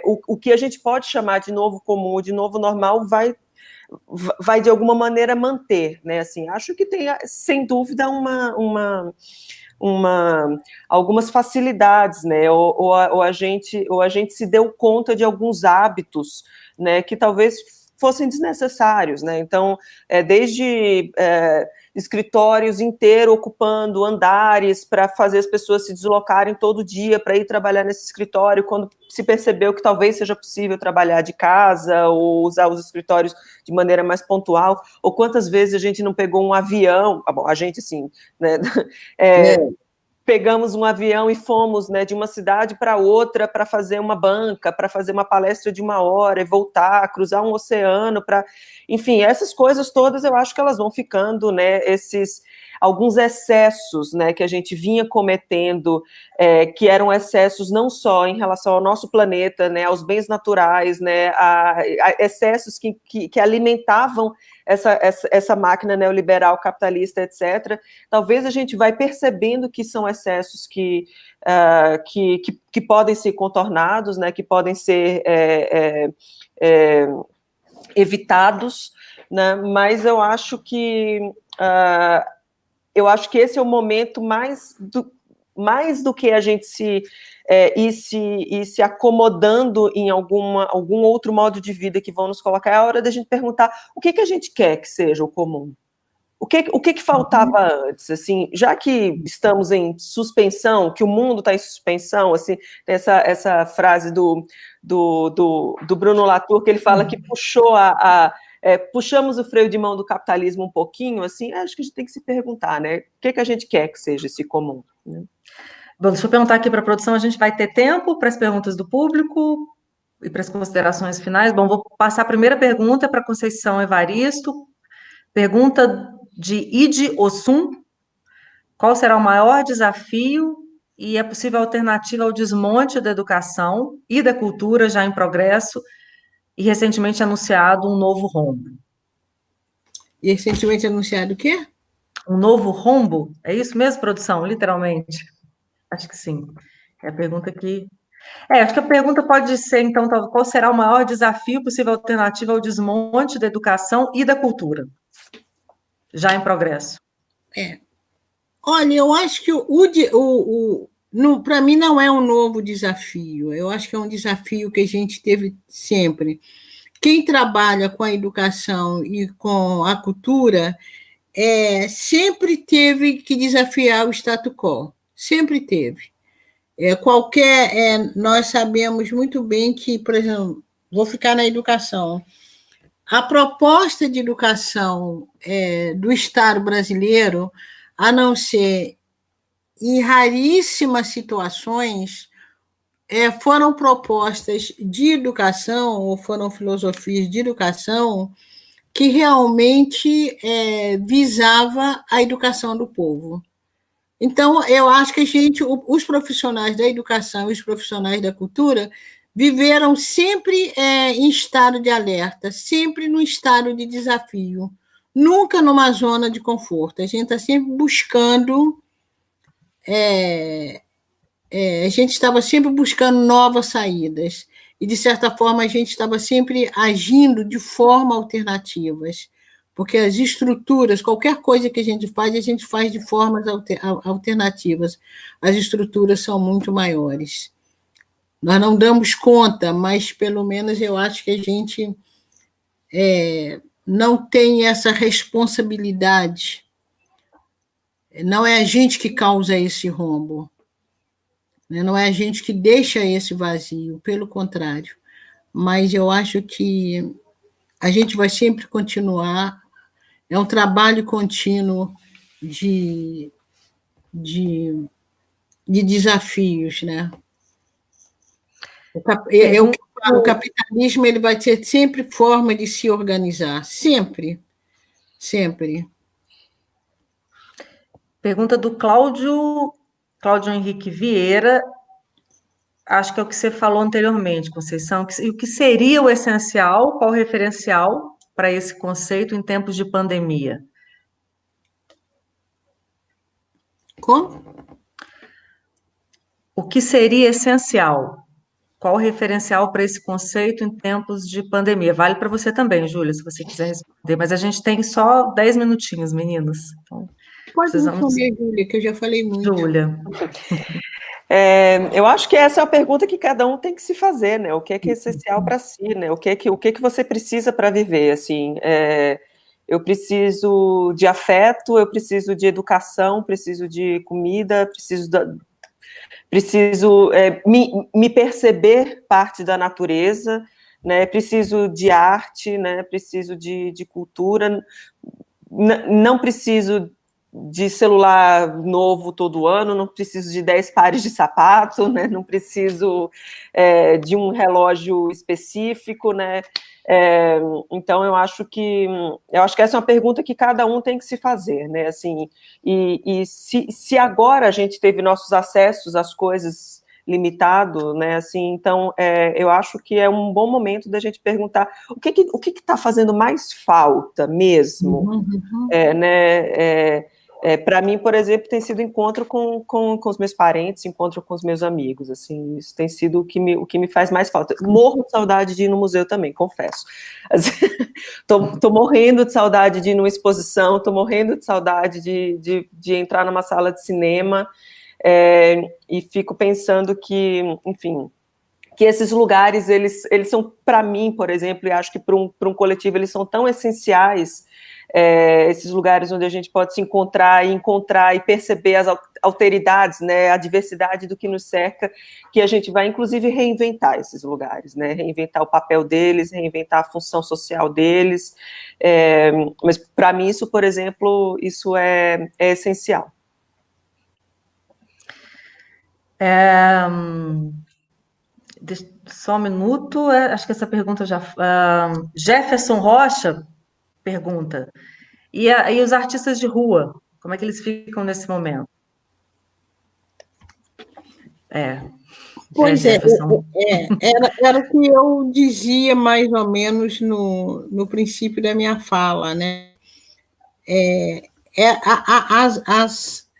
o que a gente pode chamar de novo comum, de novo normal, vai de alguma maneira manter, né? Assim, acho que tem, sem dúvida, algumas facilidades, né? Ou a gente se deu conta de alguns hábitos, né? Que talvez fossem desnecessários, né? Então, desde escritórios inteiros ocupando andares para fazer as pessoas se deslocarem todo dia para ir trabalhar nesse escritório, quando se percebeu que talvez seja possível trabalhar de casa ou usar os escritórios de maneira mais pontual, ou quantas vezes a gente não pegou um avião, bom, a gente sim, né, pegamos um avião e fomos, né, de uma cidade para outra para fazer uma banca, para fazer uma palestra de 1 hora e voltar, cruzar um oceano, enfim, essas coisas todas eu acho que elas vão ficando, né, alguns excessos, né, que a gente vinha cometendo, que eram excessos não só em relação ao nosso planeta, né, aos bens naturais, né, a excessos que alimentavam essa máquina neoliberal, capitalista, etc. Talvez a gente vai percebendo que são excessos que podem ser contornados, né, que podem ser evitados, né, mas eu acho que esse é o momento mais do que a gente ir se acomodando em algum outro modo de vida que vão nos colocar. É a hora da gente perguntar o que a gente quer que seja o comum. O que faltava antes? Assim, já que estamos em suspensão, que o mundo está em suspensão, assim, tem essa frase do Bruno Latour, que ele fala que puxamos o freio de mão do capitalismo um pouquinho, assim, acho que a gente tem que se perguntar, né? O que a gente quer que seja esse comum, né? Bom, deixa eu perguntar aqui para a produção, a gente vai ter tempo para as perguntas do público e para as considerações finais? Bom, vou passar a primeira pergunta para Conceição Evaristo. Pergunta de Idi Ossum. Qual será o maior desafio e é possível alternativa ao desmonte da educação e da cultura já em progresso e recentemente anunciado um novo rombo? E recentemente anunciado o quê? Um novo rombo? É isso mesmo, produção? Literalmente? Acho que sim. É a pergunta que... acho que a pergunta pode ser, então, qual será o maior desafio possível alternativa ao desmonte da educação e da cultura já em progresso? Olha, eu acho que para mim não é um novo desafio, eu acho que é um desafio que a gente teve sempre. Quem trabalha com a educação e com a cultura sempre teve que desafiar o status quo, sempre teve. Nós sabemos muito bem que, por exemplo, vou ficar na educação. A proposta de educação do Estado brasileiro, a não ser em raríssimas situações, foram propostas de educação, ou foram filosofias de educação, que realmente visava a educação do povo. Então, eu acho que os profissionais da educação e os profissionais da cultura viveram sempre em estado de alerta, sempre no estado de desafio, nunca numa zona de conforto. A gente está sempre buscando, a gente estava sempre buscando novas saídas, e, de certa forma, a gente estava sempre agindo de forma alternativas, porque as estruturas, qualquer coisa que a gente faz de formas alternativas. As estruturas são muito maiores. Nós não damos conta, mas, pelo menos, eu acho que a gente não tem essa responsabilidade. Não é a gente que causa esse rombo, né? Não é a gente que deixa esse vazio, pelo contrário. Mas eu acho que a gente vai sempre continuar. É um trabalho contínuo de desafios, né? O capitalismo ele vai ter sempre forma de se organizar, sempre, sempre. Pergunta do Cláudio Henrique Vieira, acho que é o que você falou anteriormente, Conceição, e o que seria o essencial, qual o referencial para esse conceito em tempos de pandemia? Como? O que seria essencial? Qual o referencial para esse conceito em tempos de pandemia? Vale para você também, Júlia, se você quiser responder, mas a gente tem só 10 minutinhos, meninas. Então, pode responder, Júlia, que eu já falei muito. Júlia. Eu acho que essa é a pergunta que cada um tem que se fazer, né? O que é essencial para si, né? O que você precisa para viver, assim. eu preciso de afeto, eu preciso de educação, preciso de comida, preciso me perceber parte da natureza, né? Preciso de arte, né? Preciso de cultura, não preciso de celular novo todo ano, não preciso de 10 pares de sapato, né? Não preciso de um relógio específico, né? Então eu acho que essa é uma pergunta que cada um tem que se fazer, né? Assim, e se agora a gente teve nossos acessos às coisas limitado, né? Assim, então eu acho que é um bom momento da gente perguntar o que está fazendo mais falta mesmo, né? Para mim, por exemplo, tem sido encontro com os meus parentes, encontro com os meus amigos, assim, isso tem sido o que me faz mais falta. Morro de saudade de ir no museu também, confesso. Tô morrendo de saudade de ir numa exposição, tô morrendo de saudade de entrar numa sala de cinema, e fico pensando que, enfim, que esses lugares, eles são, para mim, por exemplo, e acho que para um coletivo, eles são tão essenciais, esses lugares onde a gente pode se encontrar e perceber as alteridades, né, a diversidade do que nos cerca, que a gente vai, inclusive, reinventar esses lugares, né, reinventar o papel deles, reinventar a função social deles, mas, para mim, isso, por exemplo, isso é essencial. Só um minuto, acho que essa pergunta já... Jefferson Rocha pergunta, e os artistas de rua, como é que eles ficam nesse momento? Pois era o que eu dizia mais ou menos no princípio da minha fala, né?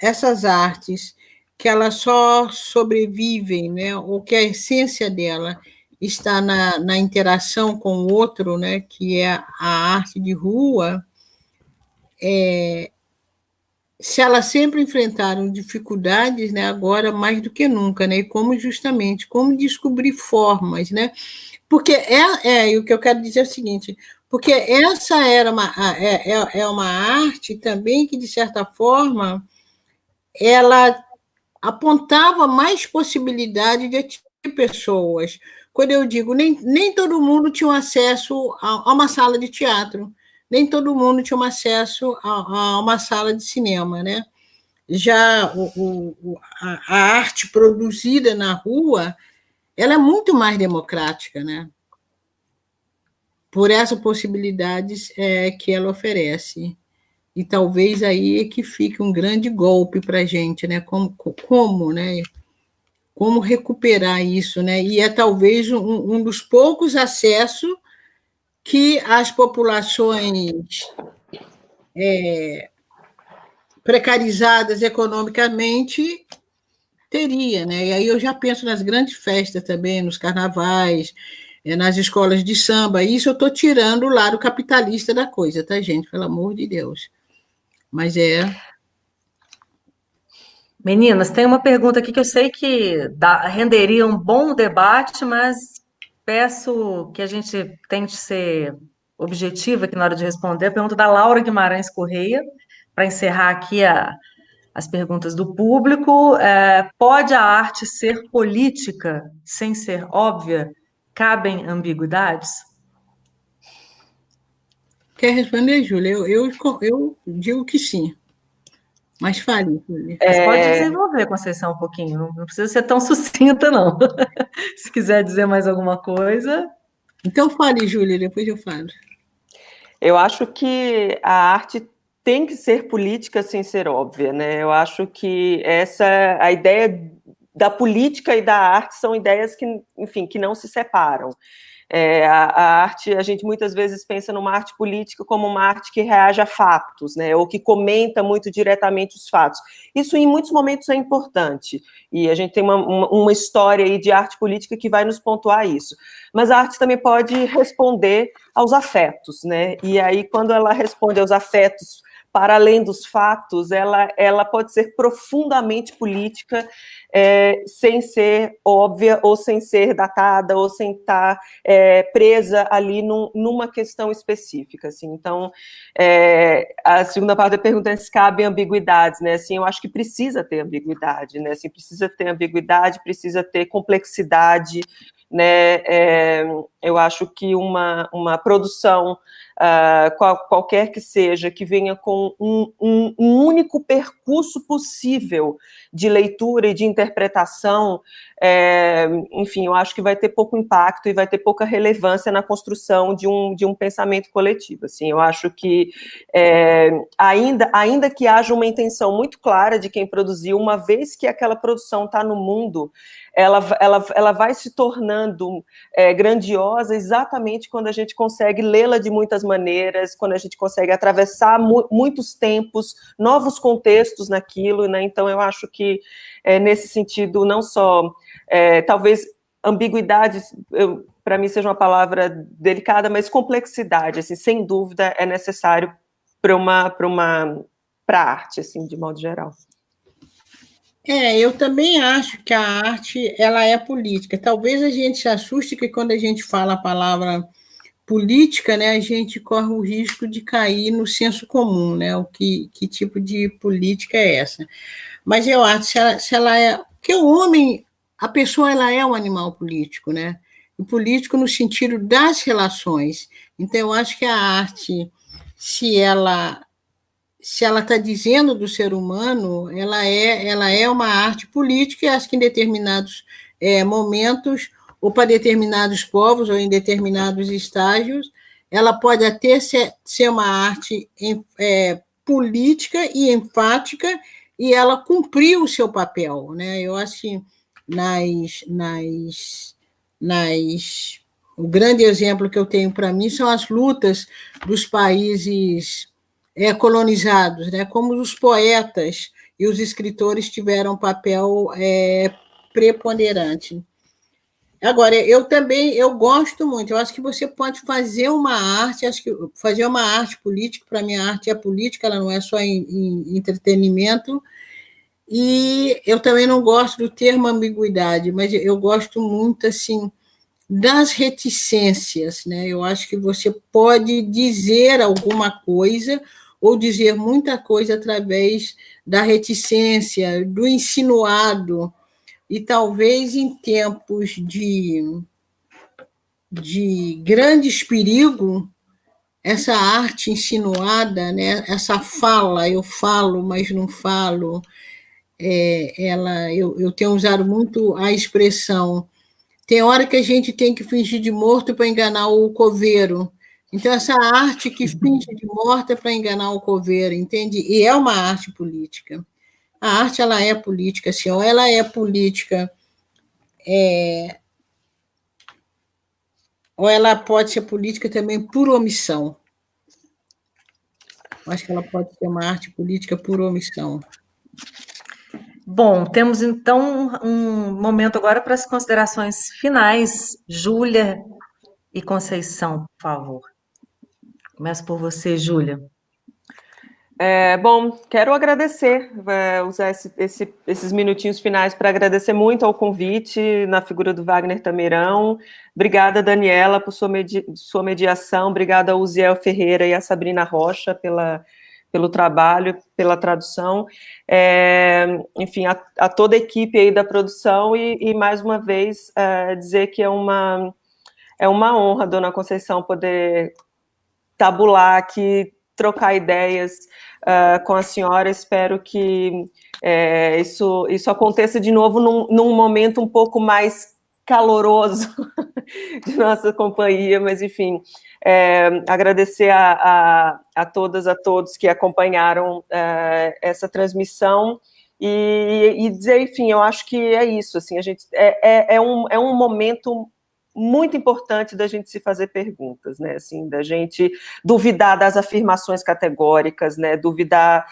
Essas artes que elas só sobrevivem, né? Ou que a essência dela está na interação com o outro, né? Que é a arte de rua. Se elas sempre enfrentaram dificuldades, né, agora mais do que nunca, né, e como descobrir formas, né, porque o que eu quero dizer é o seguinte, porque essa era uma arte também que, de certa forma, ela apontava mais possibilidade de atingir pessoas. Quando eu digo, nem todo mundo tinha acesso a uma sala de teatro, nem todo mundo tinha acesso a uma sala de cinema, né? Já a arte produzida na rua, ela é muito mais democrática, né? Por essas possibilidades que ela oferece. E talvez aí é que fique um grande golpe para a gente, né? Como, né? Como recuperar isso, né? E é talvez um dos poucos acessos que as populações precarizadas economicamente teria, né? E aí eu já penso nas grandes festas também, nos carnavais, nas escolas de samba. Isso eu estou tirando o lado capitalista da coisa, tá, gente? Pelo amor de Deus. Mas Meninas, tem uma pergunta aqui que eu sei que renderia um bom debate, mas peço que a gente tente ser objetiva aqui na hora de responder. A pergunta da Laura Guimarães Correia, para encerrar aqui as perguntas do público. Pode a arte ser política sem ser óbvia? Cabem ambiguidades? Quer responder, Júlia? Eu digo que sim. Mas fale, Júlia. Você pode desenvolver, Conceição, um pouquinho. Não precisa ser tão sucinta, não. Se quiser dizer mais alguma coisa. Então fale, Júlia, depois eu falo. Eu acho que a arte tem que ser política sem ser óbvia, né? Eu acho que a ideia da política e da arte são ideias que, enfim, que não se separam. A arte, a gente muitas vezes pensa numa arte política como uma arte que reage a fatos, né, ou que comenta muito diretamente os fatos. Isso, em muitos momentos, é importante, e a gente tem uma história aí de arte política que vai nos pontuar isso. Mas a arte também pode responder aos afetos, né, e aí, quando ela responde aos afetos para além dos fatos, ela pode ser profundamente política, sem ser óbvia, ou sem ser datada, ou sem estar presa ali numa questão específica. Assim. Então, a segunda parte da pergunta é se cabe ambiguidades, né? Assim, eu acho que precisa ter ambiguidade, né? Assim, precisa ter ambiguidade, precisa ter complexidade, né? Eu acho que uma produção, qualquer que seja, que venha com um único percurso possível de leitura e de interpretação, enfim, eu acho que vai ter pouco impacto e vai ter pouca relevância na construção de um pensamento coletivo. Assim, eu acho que, ainda que haja uma intenção muito clara de quem produziu, uma vez que aquela produção está no mundo, ela vai se tornando grandiosa exatamente quando a gente consegue lê-la de muitas maneiras, quando a gente consegue atravessar muitos tempos, novos contextos naquilo, né? Então eu acho que nesse sentido, não só talvez ambiguidade para mim seja uma palavra delicada, mas complexidade, assim, sem dúvida é necessário para a arte, assim, de modo geral. Eu também acho que a arte, ela é política. Talvez a gente se assuste que quando a gente fala a palavra política, né, a gente corre o risco de cair no senso comum, né, que tipo de política é essa. Mas eu acho que se ela é... Porque o homem, a pessoa, ela é um animal político, né? O político no sentido das relações. Então, eu acho que a arte, se ela está dizendo do ser humano, ela é uma arte política, e acho que em determinados momentos, ou para determinados povos, ou em determinados estágios, ela pode até ser uma arte política e enfática, e ela cumpriu o seu papel, né? Eu acho que o grande exemplo que eu tenho para mim são as lutas dos países colonizados, né? Como os poetas e os escritores tiveram um papel preponderante. Agora, eu gosto muito, eu acho que você pode fazer uma arte, acho que fazer uma arte política, para mim a arte é política, ela não é só em entretenimento, e eu também não gosto do termo ambiguidade, mas eu gosto muito, assim, das reticências, né? Eu acho que você pode dizer alguma coisa ou dizer muita coisa através da reticência, do insinuado, e talvez em tempos de grandes perigos, essa arte insinuada, né? Essa fala, eu falo, mas não falo, eu tenho usado muito a expressão: tem hora que a gente tem que fingir de morto para enganar o coveiro. Então, essa arte que finge de morta para enganar o coveiro, entende? E é uma arte política. A arte, ela é política, assim, ou ela é política, ou ela pode ser política também por omissão. Eu acho que ela pode ser uma arte política por omissão. Bom, temos então um momento agora para as considerações finais. Júlia e Conceição, por favor. Começo por você, Júlia. Bom, quero agradecer, usar esses minutinhos finais para agradecer muito ao convite, na figura do Wagner Tameirão. Obrigada, Daniela, por sua mediação. Obrigada ao Uziel Ferreira e à Sabrina Rocha pelo trabalho, pela tradução. Enfim, a toda a equipe aí da produção e mais uma vez, dizer que é uma honra, dona Conceição, poder tabular aqui, trocar ideias com a senhora. Espero que isso aconteça de novo num momento um pouco mais caloroso de nossa companhia, mas enfim, agradecer a todas, a todos que acompanharam essa transmissão e dizer, enfim, eu acho que é isso, assim, a gente é um momento muito importante da gente se fazer perguntas, né, assim, da gente duvidar das afirmações categóricas, né, duvidar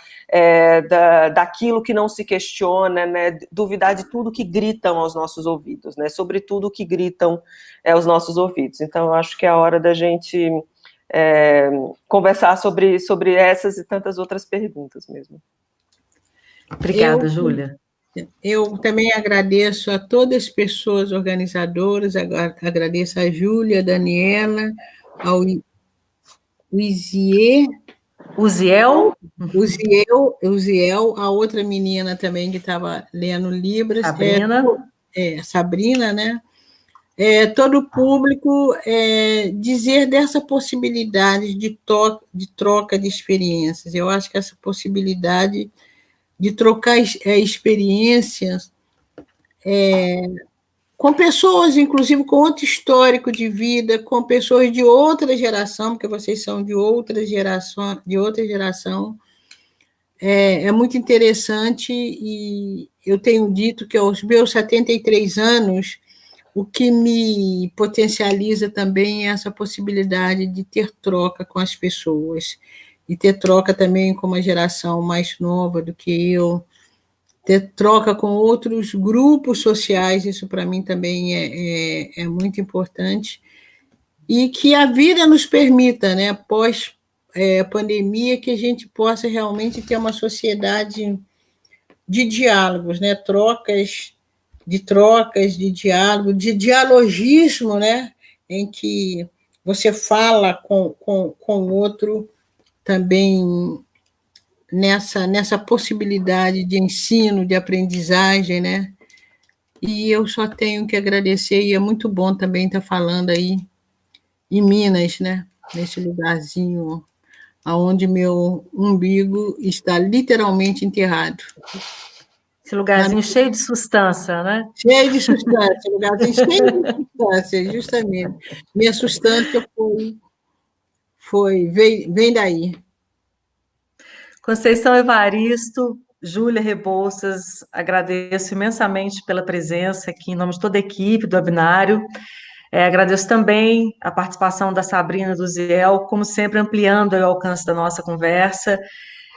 daquilo que não se questiona, né, duvidar de tudo que gritam aos nossos ouvidos, né, sobretudo o que gritam aos nossos ouvidos. Então, eu acho que é a hora da gente conversar sobre essas e tantas outras perguntas mesmo. Obrigada, Júlia. Eu também agradeço a todas as pessoas organizadoras, agradeço a Júlia, a Daniela, ao Uziel, a outra menina também que estava lendo Libras. Sabrina, né? Todo o público dizer dessa possibilidade de troca de experiências. Eu acho que essa possibilidade de trocar experiências com pessoas, inclusive com outro histórico de vida, com pessoas de outra geração, porque vocês são de outra geração, é muito interessante, e eu tenho dito que aos meus 73 anos, o que me potencializa também é essa possibilidade de ter troca com as pessoas, e ter troca também com uma geração mais nova do que eu, ter troca com outros grupos sociais, isso para mim também é muito importante, e que a vida nos permita, né, pós-pandemia, que a gente possa realmente ter uma sociedade de diálogos, né, de diálogo, de dialogismo, né, em que você fala com o outro também nessa possibilidade de ensino, de aprendizagem, né? E eu só tenho que agradecer, e é muito bom também estar falando aí em Minas, né? Nesse lugarzinho onde meu umbigo está literalmente enterrado. Esse lugarzinho cheio de substância, né? Cheio de substância, lugarzinho cheio de substância, justamente. Minha substância vem daí. Conceição Evaristo, Júlia Rebouças, agradeço imensamente pela presença aqui em nome de toda a equipe do webinário. Agradeço também a participação da Sabrina, do Ziel, como sempre ampliando o alcance da nossa conversa.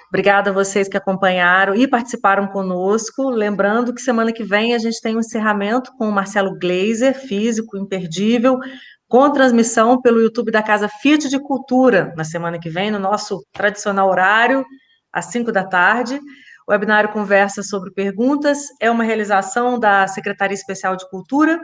Obrigada a vocês que acompanharam e participaram conosco. Lembrando que semana que vem a gente tem um encerramento com o Marcelo Gleiser, físico imperdível, com transmissão pelo YouTube da Casa Fiat de Cultura, na semana que vem, no nosso tradicional horário, às 5 da tarde. O webinário Conversa sobre Perguntas é uma realização da Secretaria Especial de Cultura,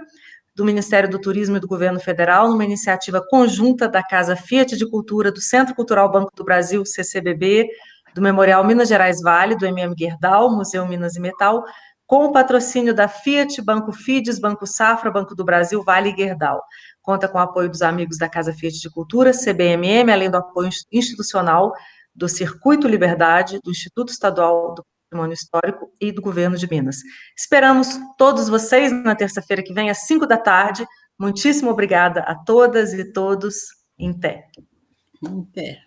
do Ministério do Turismo e do Governo Federal, numa iniciativa conjunta da Casa Fiat de Cultura, do Centro Cultural Banco do Brasil, CCBB, do Memorial Minas Gerais Vale, do MM Gerdau, Museu Minas e Metal, com o patrocínio da Fiat, Banco Fides, Banco Safra, Banco do Brasil, Vale e Gerdau. Conta com o apoio dos amigos da Casa Fiat de Cultura, CBMM, além do apoio institucional do Circuito Liberdade, do Instituto Estadual do Patrimônio Histórico e do Governo de Minas. Esperamos todos vocês na terça-feira que vem, às 5 da tarde. Muitíssimo obrigada a todas e todos. Em pé. Em pé.